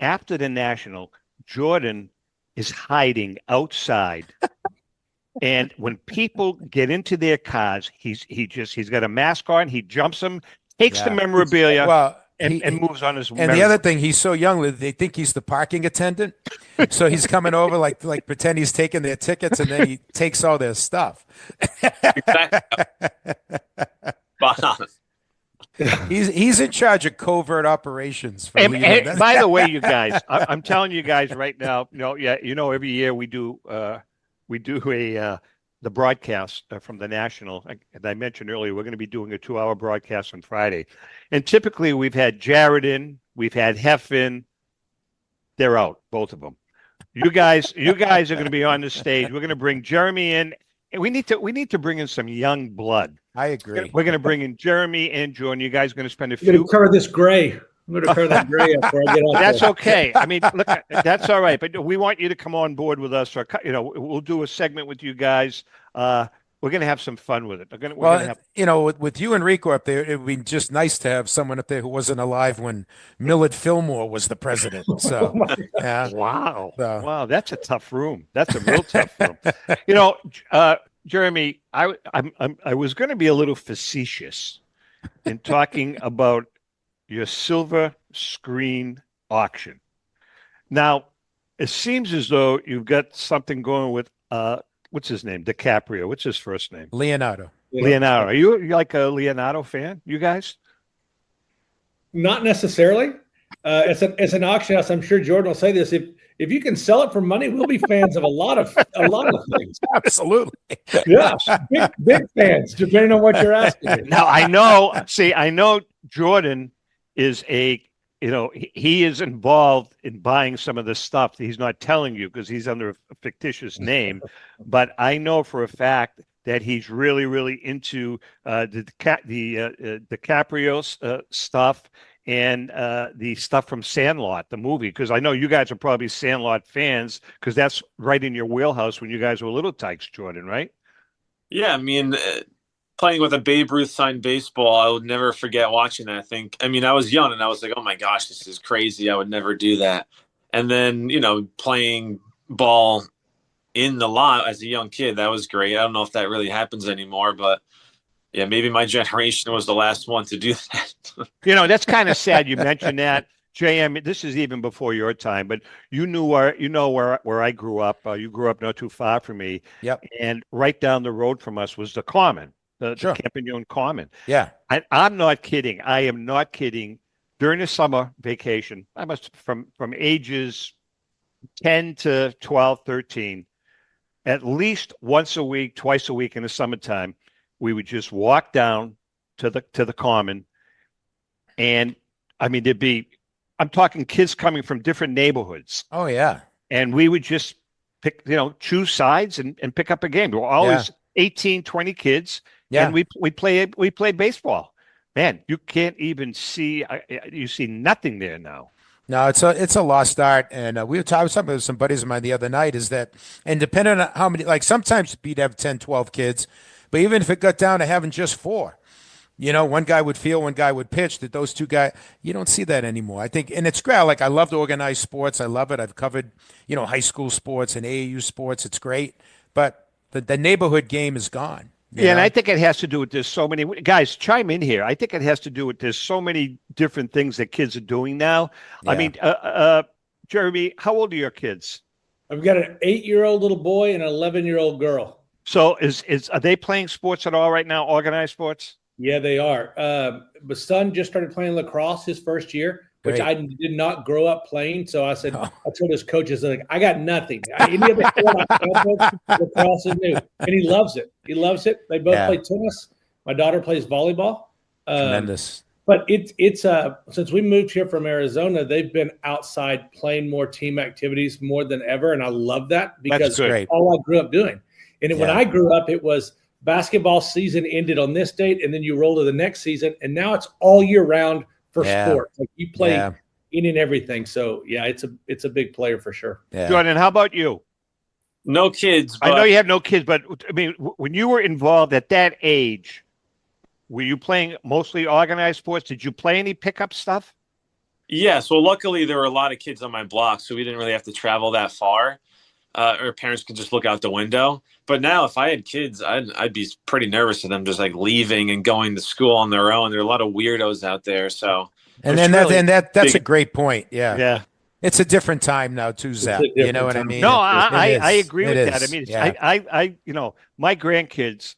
After the National, Jordan is hiding outside. And when people get into their cars, he's got a mask on, he jumps them, takes the memorabilia, and moves on his And the other thing, he's so young, they think he's the parking attendant. So he's coming over like pretend he's taking their tickets, and then he takes all their stuff. He's in charge of covert operations. And by the way, you guys, I'm telling you guys right now, every year we do the broadcast from the National. And I mentioned earlier, we're going to be doing a 2-hour broadcast on Friday. And typically we've had Jared in, we've had Hef in. They're out, both of them. You guys are going to be on the stage. We're going to bring Jeromy in. And we need to bring in some young blood. I agree. We're going to bring in Jeromy and Jordan. You guys are going to spend a few. I'm going to cover this gray. I'm going to cover that gray up before I get off. That's okay. I mean, look, that's all right. But we want you to come on board with us. Or we'll do a segment with you guys. We're going to have some fun with it. With you and Rico up there, it would be just nice to have someone up there who wasn't alive when Millard Fillmore was the president. So, wow, that's a tough room. That's a real tough room. Jeromy, I was going to be a little facetious in talking about your silver screen auction. Now, it seems as though you've got something going with what's his name? DiCaprio. What's his first name? Leonardo. Leonardo. Are you like a Leonardo fan, you guys? Not necessarily. It's an auction house. I'm sure Jordan will say this. If you can sell it for money, we'll be fans of a lot of things. Absolutely. Yeah, big fans, depending on what you're asking. Now I know Jordan is he is involved in buying some of the stuff. He's not telling you because he's under a fictitious name, but I know for a fact that he's really, really into the DiCaprio's stuff and the stuff from Sandlot, the movie, because I know you guys are probably Sandlot fans because that's right in your wheelhouse when you guys were little tykes, Jordon, right? Yeah, I mean, playing with a Babe Ruth signed baseball, I would never forget watching that. I mean, I was young and I was like, oh my gosh, this is crazy. I would never do that. And then, playing ball in the lot as a young kid, that was great. I don't know if that really happens anymore, but yeah, maybe my generation was the last one to do that. That's kind of sad you mentioned that. JM, this is even before your time, but where I grew up. You grew up not too far from me. Yep. And right down the road from us was the Common, the Sure. Campagnon Common. Yeah. I'm not kidding. I am not kidding. During the summer vacation, I must from ages 10 to 12, 13, at least once a week, twice a week in the summertime, we would just walk down to the Common, and I mean I'm talking kids coming from different neighborhoods. Oh yeah. And we would just pick, choose sides and pick up a game. There were always 18, 20 kids. Yeah. And we played baseball. Man, you can't even see, you see nothing there now. No, it's a lost art, and I was talking with some buddies of mine the other night. Is that, and depending on how many, like sometimes you'd have 10, 12 kids, but even if it got down to having just 4, one guy would field, one guy would pitch. That those two guys, you don't see that anymore. I think, and it's great. Like I love the organized sports. I love it. I've covered, high school sports and AAU sports. It's great, but the neighborhood game is gone. Yeah, and I think it has to do with there's so many guys chime in here. I think it has to do with there's so many different things that kids are doing now. Yeah. I mean, Jeromy, how old are your kids? I've got an 8-year-old little boy and an 11-year-old girl. So are they playing sports at all right now? Organized sports? Yeah, they are. My son just started playing lacrosse his first year, which Great. I did not grow up playing. So I said, I told his coaches, like, I got nothing. Any other sport lacrosse is new, and he loves it. He loves it. They both play tennis. My daughter plays volleyball. Tremendous. But it's since we moved here from Arizona, they've been outside playing more team activities more than ever, and I love that because that's all I grew up doing. And when I grew up, it was basketball season ended on this date, and then you roll to the next season, and now it's all year round for sports. Like you play in and everything. So yeah, it's a big player for sure. Yeah. Jordan, how about you? No kids. I know you have no kids, but I mean, when you were involved at that age, were you playing mostly organized sports? Did you play any pickup stuff? Yes. Well, luckily there were a lot of kids on my block, so we didn't really have to travel that far. Or parents could just look out the window. But now if I had kids, I'd be pretty nervous of them just like leaving and going to school on their own. There are a lot of weirdos out there. So that's a great point. Yeah. Yeah. It's a different time now too, Zach. You know what I mean? No, I agree with that. I is. mean, my grandkids,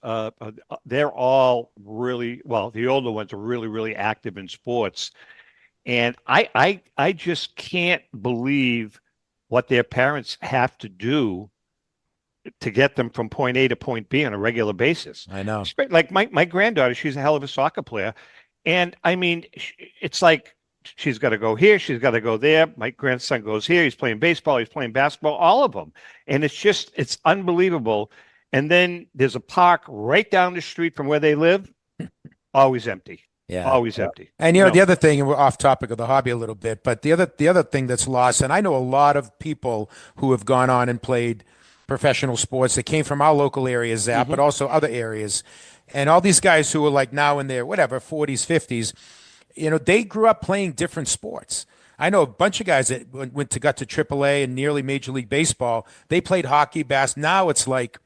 they're all really, well, the older ones are really, really active in sports. And I just can't believe what their parents have to do to get them from point A to point B on a regular basis. I know. Like my granddaughter, she's a hell of a soccer player. And I mean, it's like she's got to go here, she's got to go there. My grandson goes here, he's playing baseball, he's playing basketball, all of them. And it's unbelievable. And then there's a park right down the street from where they live, always empty. Yeah. Always empty. And the other thing, and we're off topic of the hobby a little bit, but the other thing that's lost, and I know a lot of people who have gone on and played professional sports that came from our local area, Zap, but also other areas. And all these guys who are like now in their 40s, 50s, they grew up playing different sports. I know a bunch of guys that got to AAA and nearly Major League Baseball. They played hockey, basketball. Now it's like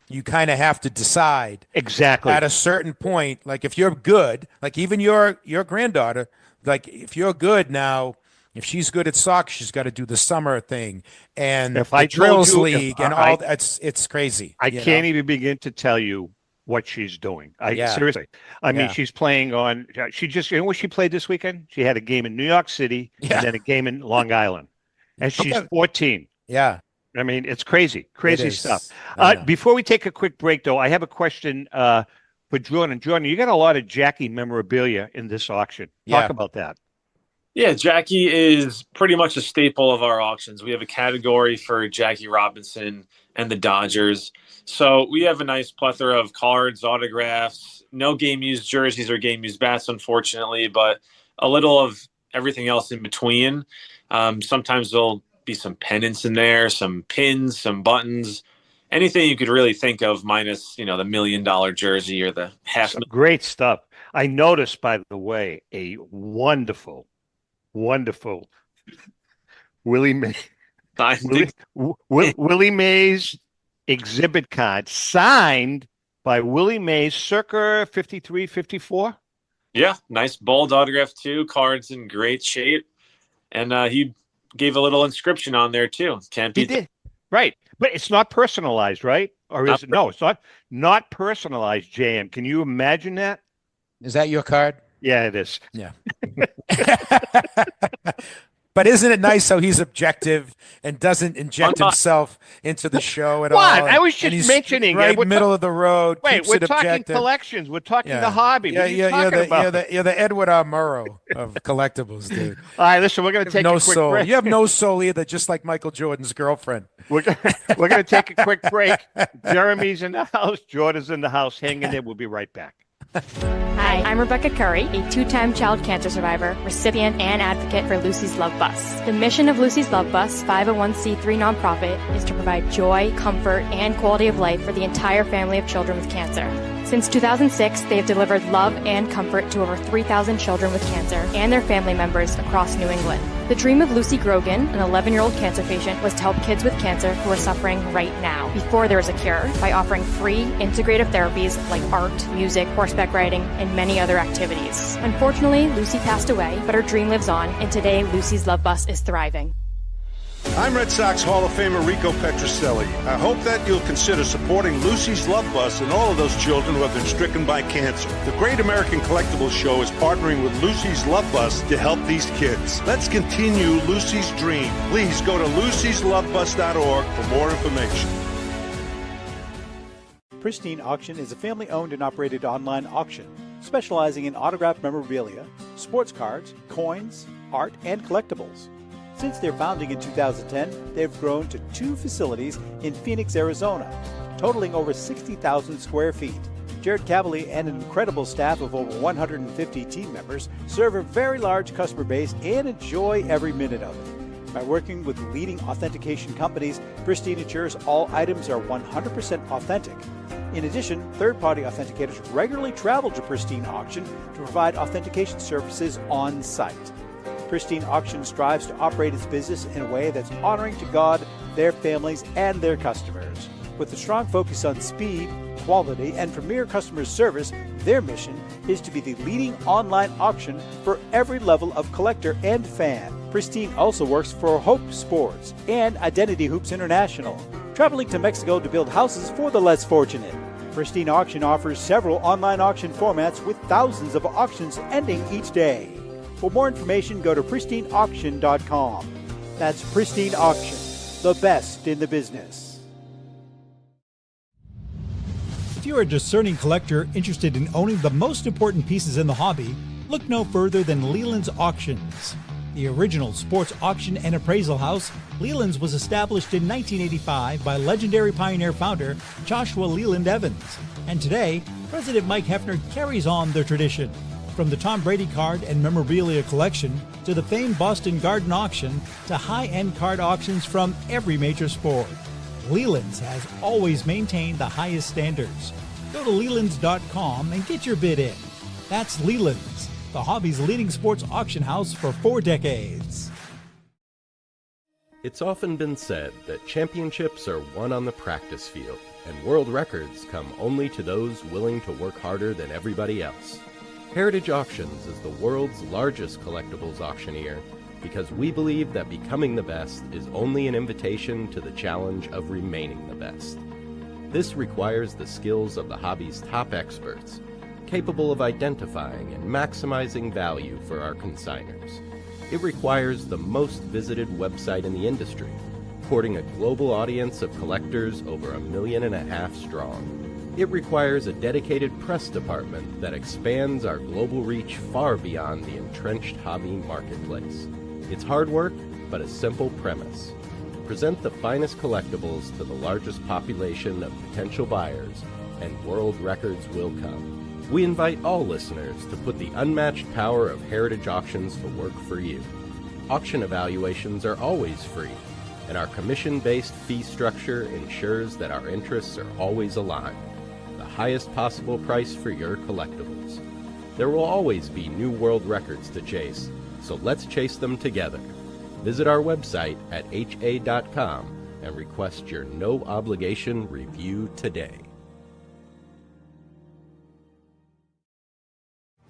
you kind of have to decide exactly at a certain point. Like if you're good, like even your granddaughter, like if you're good now, if she's good at soccer, she's got to do the summer thing and the drills league and all that. It's crazy. I can't even begin to tell you what she's doing. Seriously. I mean, she's playing on. She just, what she played this weekend? She had a game in New York City and then a game in Long Island, and she's 14. Yeah. I mean, it's crazy stuff. Before we take a quick break, though, I have a question for Jordan. Jordan, you got a lot of Jackie memorabilia in this auction. Talk about that. Yeah, Jackie is pretty much a staple of our auctions. We have a category for Jackie Robinson, and the Dodgers. So we have a nice plethora of cards, autographs, no game-used jerseys or game-used bats, unfortunately, but a little of everything else in between. Sometimes there'll be some pennants in there, some pins, some buttons, anything you could really think of minus, the $1 million jersey or the half. Great stuff. I noticed, by the way, a wonderful Willie Mays exhibit card signed by Willie Mays circa 53, 54. Yeah, nice bold autograph too. Cards in great shape. And he gave a little inscription on there too. Can't be. He did. Right. But it's not personalized, right? Or is it? No, it's not personalized, JM. Can you imagine that? Is that your card? Yeah, it is. Yeah. But isn't it nice how he's objective and doesn't inject himself into the show at all? I was just mentioning right middle of the road. Wait, we're talking objective. Collections. We're talking the hobby. Yeah, you're the Edward R. Murrow of collectibles, dude. All right, listen, we're going to take a quick break. You have no soul either, just like Michael Jordan's girlfriend. We're going to take a quick break. Jeremy's in the house. Jordan's in the house. Hang in there. We'll be right back. Hi, I'm Rebecca Curry, a two-time child cancer survivor, recipient, and advocate for Lucy's Love Bus. The mission of Lucy's Love Bus, 501c3 nonprofit, is to provide joy, comfort, and quality of life for the entire family of children with cancer. Since 2006, they have delivered love and comfort to over 3,000 children with cancer and their family members across New England. The dream of Lucy Grogan, an 11-year-old cancer patient, was to help kids with cancer who are suffering right now, before there is a cure, by offering free, integrative therapies like art, music, horseback riding, and many other activities. Unfortunately, Lucy passed away, but her dream lives on, and today Lucy's Love Bus is thriving. I'm Red Sox Hall of Famer Rico Petrocelli. I hope that you'll consider supporting Lucy's Love Bus and all of those children who have been stricken by cancer. The Great American Collectibles Show is partnering with Lucy's Love Bus to help these kids. Let's continue Lucy's dream. Please go to lucyslovebus.org for more information. Pristine Auction is a family-owned and operated online auction specializing in autographed memorabilia, sports cards, coins, art, and collectibles. Since their founding in 2010, they've grown to 2 facilities in Phoenix, Arizona, totaling over 60,000 square feet. Jared Cavalier and an incredible staff of over 150 team members serve a very large customer base and enjoy every minute of it. By working with leading authentication companies, Pristine ensures all items are 100% authentic. In addition, third-party authenticators regularly travel to Pristine Auction to provide authentication services on site. Pristine Auction strives to operate its business in a way that's honoring to God, their families, and their customers. With a strong focus on speed, quality, and premier customer service, their mission is to be the leading online auction for every level of collector and fan. Pristine also works for Hope Sports and Identity Hoops International, traveling to Mexico to build houses for the less fortunate. Pristine Auction offers several online auction formats with thousands of auctions ending each day. For more information, go to pristineauction.com. That's Pristine Auction, the best in the business. If you're a discerning collector interested in owning the most important pieces in the hobby, look no further than Leland's Auctions. The original sports auction and appraisal house, Leland's was established in 1985 by legendary Pioneer founder Joshua Leland Evans. And today, President Mike Hefner carries on their tradition. From the Tom Brady card and memorabilia collection to the famed Boston Garden auction to high-end card auctions from every major sport, Leland's has always maintained the highest standards. Go to Lelands.com and get your bid in. That's Leland's, the hobby's leading sports auction house for 4 decades. It's often been said that championships are won on the practice field, and world records come only to those willing to work harder than everybody else. Heritage Auctions is the world's largest collectibles auctioneer because we believe that becoming the best is only an invitation to the challenge of remaining the best. This requires the skills of the hobby's top experts, capable of identifying and maximizing value for our consigners. It requires the most visited website in the industry, courting a global audience of collectors over 1.5 million strong. It requires a dedicated press department that expands our global reach far beyond the entrenched hobby marketplace. It's hard work, but a simple premise. present the finest collectibles to the largest population of potential buyers, and world records will come. We invite all listeners to put the unmatched power of Heritage Auctions to work for you. Auction evaluations are always free, and our commission-based fee structure ensures that our interests are always aligned. The highest possible price for your collectibles. There will always be new world records to chase, so let's chase them together. Visit our website at ha.com and request your no-obligation review today.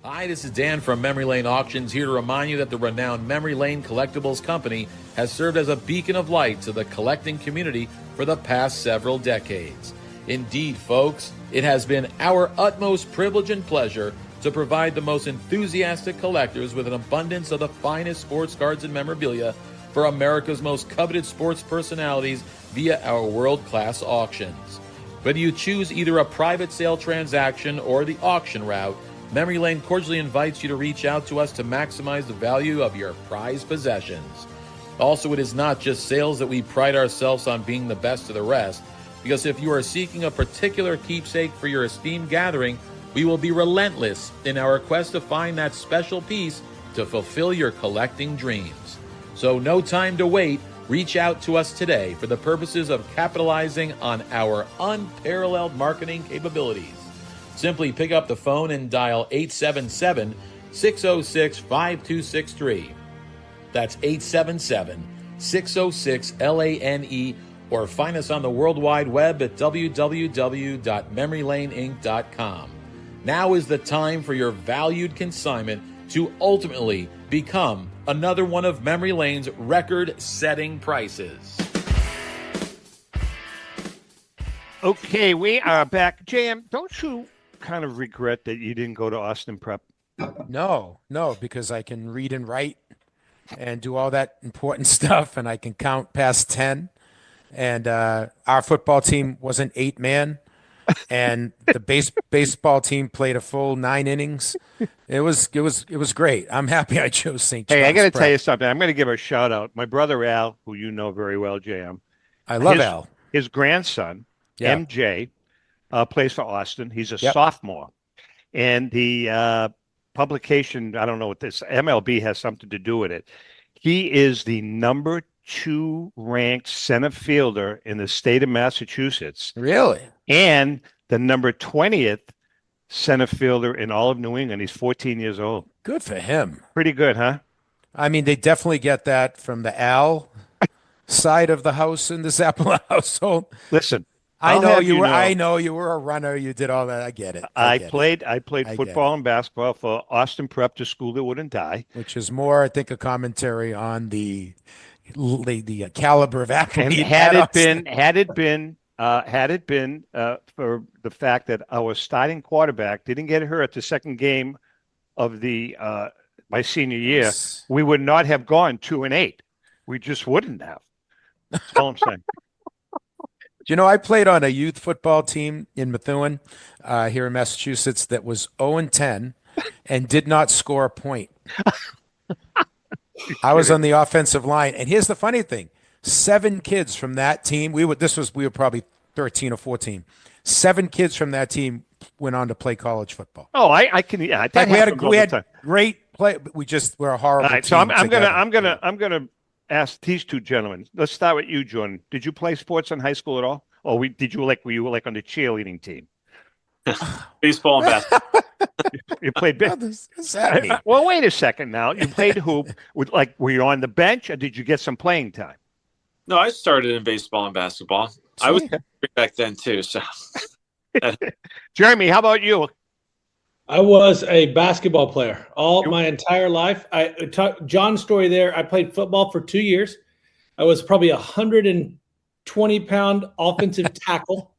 Hi, this is Dan from Memory Lane Auctions, here to remind you that the renowned Memory Lane Collectibles Company has served as a beacon of light to the collecting community for the past several decades. Indeed, folks, it has been our utmost privilege and pleasure to provide the most enthusiastic collectors with an abundance of the finest sports cards and memorabilia for America's most coveted sports personalities via our world-class auctions. Whether you choose either a private sale transaction or the auction route, Memory Lane cordially invites you to reach out to us to maximize the value of your prized possessions. Also, it is not just sales that we pride ourselves on being the best of the rest, because if you are seeking a particular keepsake for your esteemed gathering, we will be relentless in our quest to find that special piece to fulfill your collecting dreams. So no time to wait. Reach out to us today for the purposes of capitalizing on our unparalleled marketing capabilities. Simply pick up the phone and dial 877-606-5263. That's 877-606-LANE, or find us on the World Wide Web at www.memorylaneinc.com. Now is the time for your valued consignment to ultimately become another one of Memory Lane's record-setting prices. Okay, we are back. JM, don't you kind of regret that you didn't go to Austin Prep? No, because I can read and write and do all that important stuff, and I can count past 10. And our football team wasn't 8-man, and the baseball team played a full 9 innings. It was great. I'm happy I chose St. John's. Hey, I got to Prep. tell you something. I'm going to give a shout out. My brother Al, who you know very well, JM. I love Al. His grandson, Yeah. MJ, plays for Austin. He's a Yep. sophomore. And the publication, I don't know what this, MLB has something to do with it. He is the number 2 ranked center fielder in the state of Massachusetts. Really? And the number 20th center fielder in all of New England. He's 14 years old. Good for him. Pretty good, huh? I mean, they definitely get that from the Al side of the house in the Zappala household. Listen, I know you were. know. I know you were a runner. You did all that. I get it. I get played it. football and basketball for Austin Prep, to school that wouldn't die. Which is more, I think, a commentary on the caliber of athlete. And had it been for the fact that our starting quarterback didn't get hurt the second game of my senior year, we would not have gone 2-8. We just wouldn't have. That's all I'm saying. You know, I played on a youth football team in Methuen, here in Massachusetts, that was 0-10 and did not score a point. I was on the offensive line, and here's the funny thing: 7 kids from that team. We were probably 13 or 14. 7 kids from that team went on to play college football. Oh, I can. Yeah, that we happens all the had time. great play. We're a horrible. All right, so I'm gonna ask these two gentlemen. Let's start with you, Jordan. Did you play sports in high school at all? Or were you on the cheerleading team? Baseball and basketball. You played What does that mean? Well, wait a second now. You played hoop. Were you on the bench, or did you get some playing time? No, I started in baseball and basketball. I was back then too. So, Jeromy, how about you? I was a basketball player my entire life. John's story there. I played football for 2 years. I was probably 120-pound offensive tackle.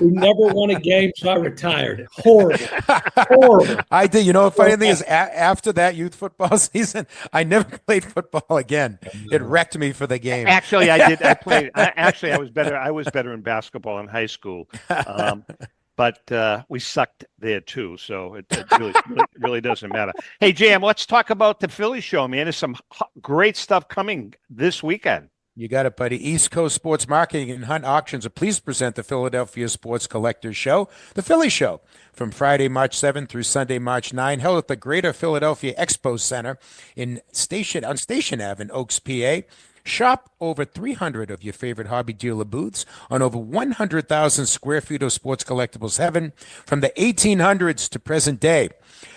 We never won a game, so I retired. Horrible. I did. You know, the funny thing is, after that youth football season, I never played football again. It wrecked me for the game. Actually, I did. I was better. I was better in basketball in high school, but we sucked there too. So it really doesn't matter. Hey, Jam, let's talk about the Philly show, man. There's some great stuff coming this weekend. You got it, buddy. East Coast Sports Marketing and Hunt Auctions are pleased to present the Philadelphia Sports Collectors Show, the Philly Show, from Friday, March 7th through Sunday, March 9th, held at the Greater Philadelphia Expo Center on Station Ave in Oaks, PA. Shop over 300 of your favorite hobby dealer booths on over 100,000 square feet of sports collectibles heaven from the 1800s to present day.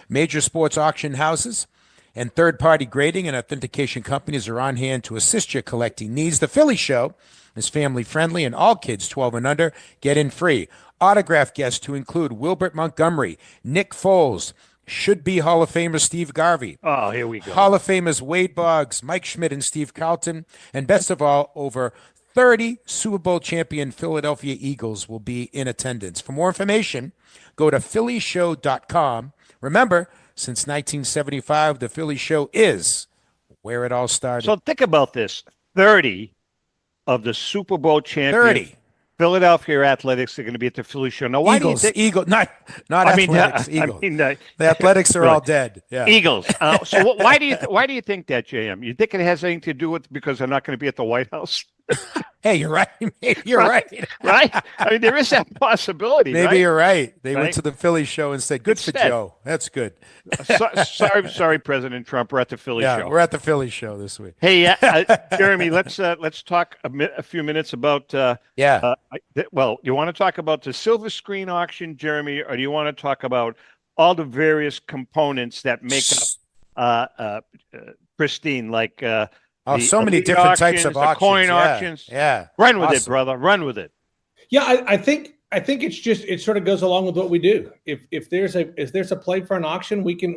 Major sports auction houses and third-party grading and authentication companies are on hand to assist your collecting needs. The Philly Show is family-friendly, and all kids 12 and under get in free. Autograph guests to include Wilbert Montgomery, Nick Foles, should-be Hall of Famer Steve Garvey. Oh, here we go. Hall of Famers Wade Boggs, Mike Schmidt, and Steve Carlton. And best of all, over 30 Super Bowl champion Philadelphia Eagles will be in attendance. For more information, go to phillyshow.com. Remember, since 1975, the Philly Show is where it all started. So think about this. 30 of the Super Bowl champion 30. Philadelphia Athletics are going to be at the Philly Show. Now, why Eagles, do you think... Eagles, not Athletics, Eagles. The Athletics are all dead. Yeah. Eagles. So why do you think that, JM? You think it has anything to do with because they're not going to be at the White House? Hey, you're right. You're right. Right? I mean, there is that possibility. Maybe right? you're right. They went to the Philly Show and said, "Good for Joe." That's good. Sorry, President Trump. We're at the Philly Show. Yeah, we're at the Philly Show this week. Hey, Jeromy, let's talk a few minutes about. Well, you want to talk about the silver screen auction, Jeromy, or do you want to talk about all the various components that make up Pristine, like? So many different types of auctions. Coin auctions. Yeah. Run with it, brother. Run with it. Yeah, I think it's just it sort of goes along with what we do. If there's a play for an auction, we can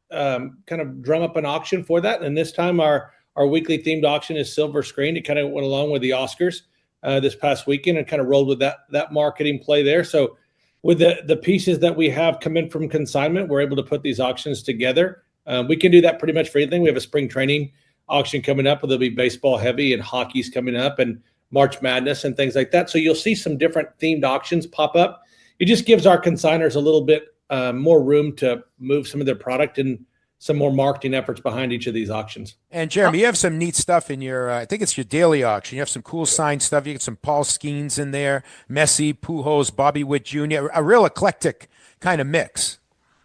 kind of drum up an auction for that. And this time our weekly themed auction is silver screen. It kind of went along with the Oscars this past weekend and kind of rolled with that marketing play there. So with the pieces that we have come in from consignment, we're able to put these auctions together. We can do that pretty much for anything. We have a spring training auction coming up, there'll be baseball heavy and hockey's coming up and March Madness and things like that. So you'll see some different themed auctions pop up. It just gives our consigners a little bit more room to move some of their product and some more marketing efforts behind each of these auctions. And Jeromy, you have some neat stuff in your, I think it's your daily auction. You have some cool signed stuff. You get some Paul Skeens in there, Messi, Pujols, Bobby Witt Jr., a real eclectic kind of mix.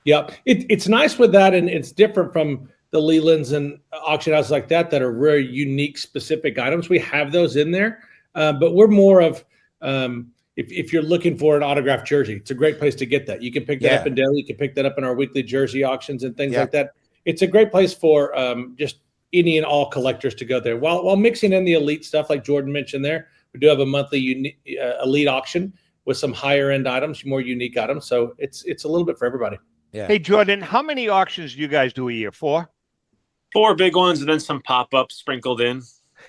Yep. It's nice with that, and it's different from the Lelands and auction houses like that are very unique, specific items. We have those in there, but we're more of if you're looking for an autographed jersey, it's a great place to get that. You can pick that up in daily. You can pick that up in our weekly jersey auctions and things like that. It's a great place for just any and all collectors to go there. While mixing in the elite stuff, like Jordan mentioned there, we do have a monthly elite auction with some higher end items, more unique items. So it's a little bit for everybody. Yeah. Hey, Jordan, how many auctions do you guys do a year? 4? 4 big ones and then some pop-ups sprinkled in.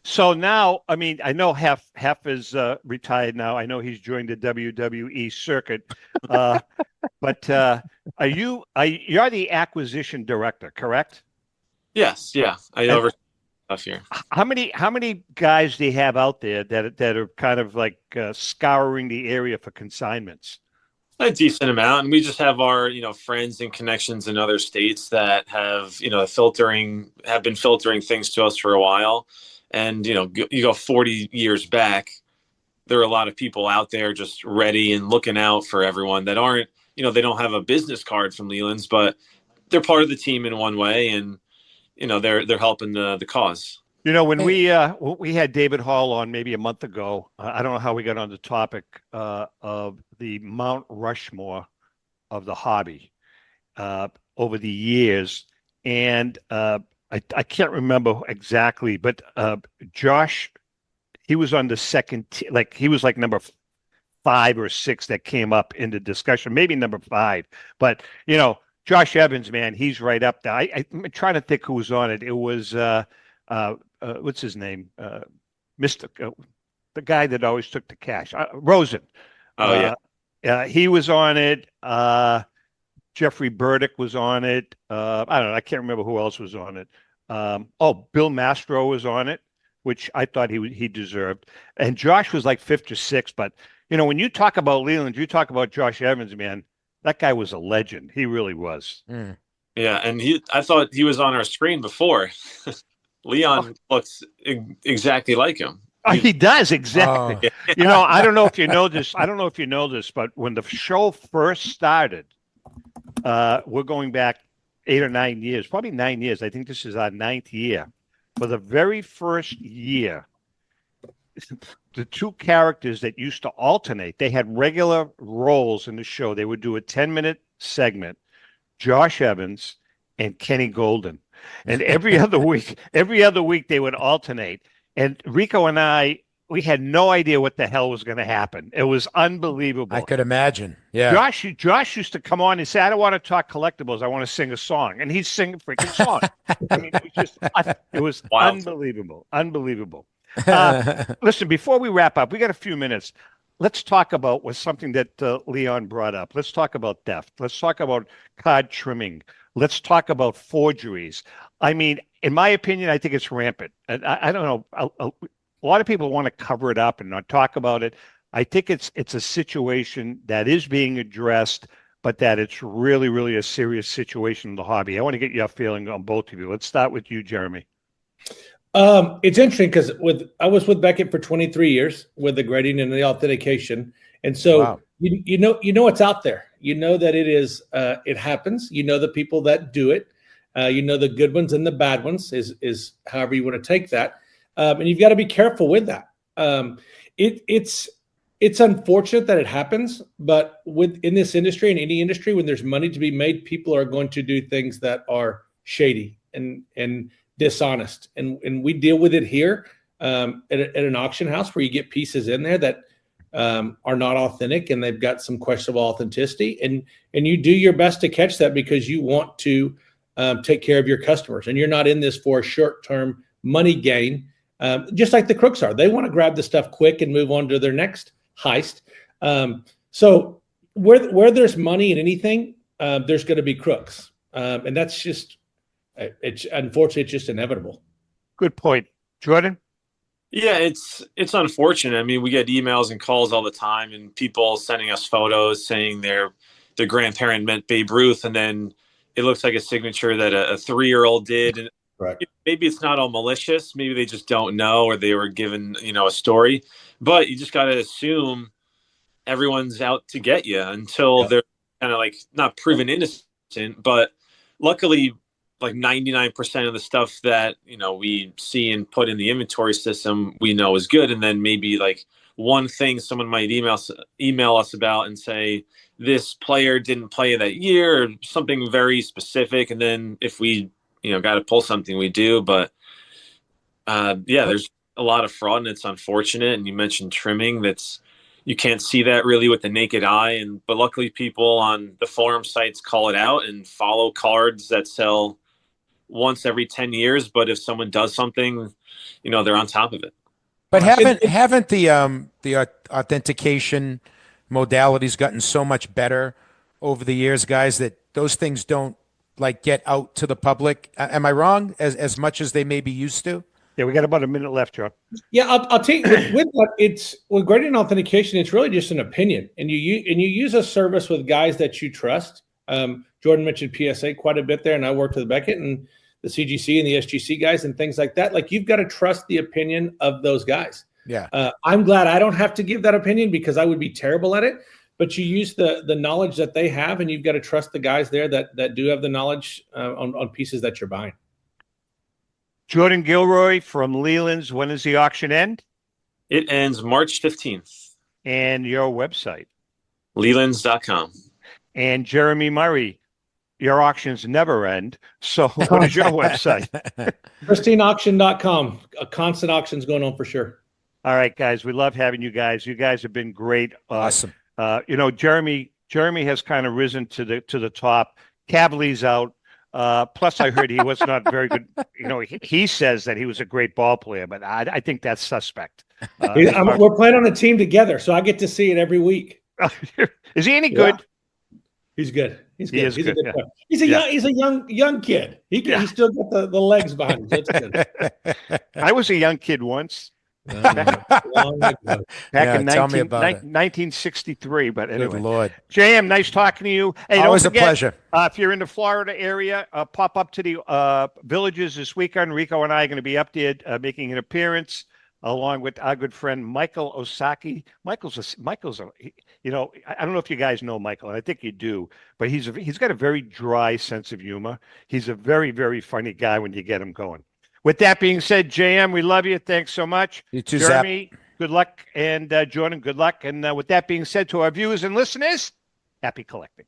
So now, I mean, I know half is retired now. I know he's joined the WWE circuit. But you're the acquisition director, correct? Yes, yeah. I oversee stuff here. How many guys do you have out there that are kind of like scouring the area for consignments? A decent amount, and we just have our friends and connections in other states that have been filtering things to us for a while. And you go 40 years back, there are a lot of people out there just ready and looking out for everyone that aren't they don't have a business card from Leland's, but they're part of the team in one way, and they're helping the cause. When we had David Hall on maybe a month ago, I don't know how we got on the topic of the Mount Rushmore of the hobby over the years. And I can't remember exactly, but Josh, he was on the second, he was like number 5 or 6 that came up in the discussion, maybe number 5. But, Josh Evans, man, he's right up there. I'm trying to think who was on it. It was... what's his name? The guy that always took the cash. Rosen. Oh, yeah. He was on it. Jeffrey Burdick was on it. I don't know. I can't remember who else was on it. Bill Mastro was on it, which I thought he deserved. And Josh was like 5th or 6th. But, when you talk about Leland, you talk about Josh Evans, man, that guy was a legend. He really was. Mm. Yeah, and I thought he was on our screen before. Leon looks exactly like him. He does, exactly. Oh. You know, I don't know if you know this. I don't know if you know this, but when the show first started, we're going back 8 or 9 years, probably 9 years. I think this is our 9th year. For the very first year, the two characters that used to alternate, they had regular roles in the show. They would do a 10-minute segment, Josh Evans and Kenny Golden. And every other week they would alternate. And Rico and I, we had no idea what the hell was going to happen. It was unbelievable. I could imagine. Yeah. Josh used to come on and say, I don't want to talk collectibles. I want to sing a song. And he'd sing a freaking song. I mean, it was unbelievable. Unbelievable. Listen, before we wrap up, we got a few minutes. Let's talk about something that Leon brought up. Let's talk about theft. Let's talk about card trimming. Let's talk about forgeries. I mean, in my opinion, I think it's rampant. And I don't know. A lot of people want to cover it up and not talk about it. I think it's a situation that is being addressed, but that it's really, really a serious situation in the hobby. I want to get your feeling on both of you. Let's start with you, Jeromy. It's interesting because I was with Beckett for 23 years with the grading and the authentication, and so Wow. you know it's out there. You know that it happens. You know the people that do it. You know the good ones and the bad ones is however you want to take that, and you've got to be careful with that. It's unfortunate that it happens, but in this industry, in any industry, when there's money to be made, people are going to do things that are shady and dishonest, and we deal with it here at an auction house where you get pieces in there that are not authentic and they've got some questionable authenticity, and you do your best to catch that because you want to take care of your customers, and you're not in this for a short-term money gain, just like the crooks are. They want to grab the stuff quick and move on to their next heist. So where there's money in anything, there's going to be crooks, and that's just unfortunately it's just inevitable. Good point, Jordon. Yeah, it's unfortunate. I mean, we get emails and calls all the time, and people sending us photos saying their grandparent met Babe Ruth, and then it looks like a signature that a 3-year-old did. And right. Maybe it's not all malicious. Maybe they just don't know, or they were given a story. But you just got to assume everyone's out to get you until they're kind of like not proven innocent. But luckily, like 99% of the stuff that we see and put in the inventory system we know is good, and then maybe like one thing someone might email us about and say this player didn't play that year or something very specific, and then if we got to pull something, we do. But there's a lot of fraud, and it's unfortunate. And you mentioned trimming, you can't see that really with the naked eye, but luckily people on the forum sites call it out and follow cards that sell once every 10 years. But if someone does something, they're on top of it. But haven't the authentication modalities gotten so much better over the years, guys, that those things don't get out to the public? Am I wrong? As much as they may be used to? Yeah, we got about a minute left, John. Yeah, I'll take with that. With grading authentication, it's really just an opinion, and you use a service with guys that you trust. Jordon mentioned PSA quite a bit there, and I worked with Beckett and the CGC and the SGC guys and things like that. Like, you've got to trust the opinion of those guys. Yeah. I'm glad I don't have to give that opinion because I would be terrible at it. But you use the knowledge that they have, and you've got to trust the guys there that do have the knowledge on pieces that you're buying. Jordon Gilroy from Leland's. When does the auction end? It ends March 15th. And your website? Lelands.com. And Jeromy Murray, your auctions never end. So what is your website? PristineAuction.com. A constant auctions going on for sure. All right, guys. We love having you guys. You guys have been great. Awesome. Jeromy has kind of risen to the top. Cavali's out. Plus, I heard he was not very good. He says that he was a great ball player, but I think that's suspect. We're playing on a team together, so I get to see it every week. Is he any good? He's good. He's good. He's a good. Player. He's a young kid. He's still got the legs behind him. So it's good. I was a young kid once. Long ago. Back in tell me about it. 1963. But anyway, Good Lord. JM, nice talking to you. Hey, Always don't forget, a pleasure. If you're in the Florida area, pop up to the Villages this weekend. Rico and I are going to be up there making an appearance, along with our good friend Michael Osaki. Michael's you know, I don't know if you guys know Michael, and I think you do, but he's got a very dry sense of humor. He's a very, very funny guy when you get him going. With that being said, JM, we love you. Thanks so much. You too, Jeromy, good luck. And Jordan, good luck. And with that being said, to our viewers and listeners, happy collecting.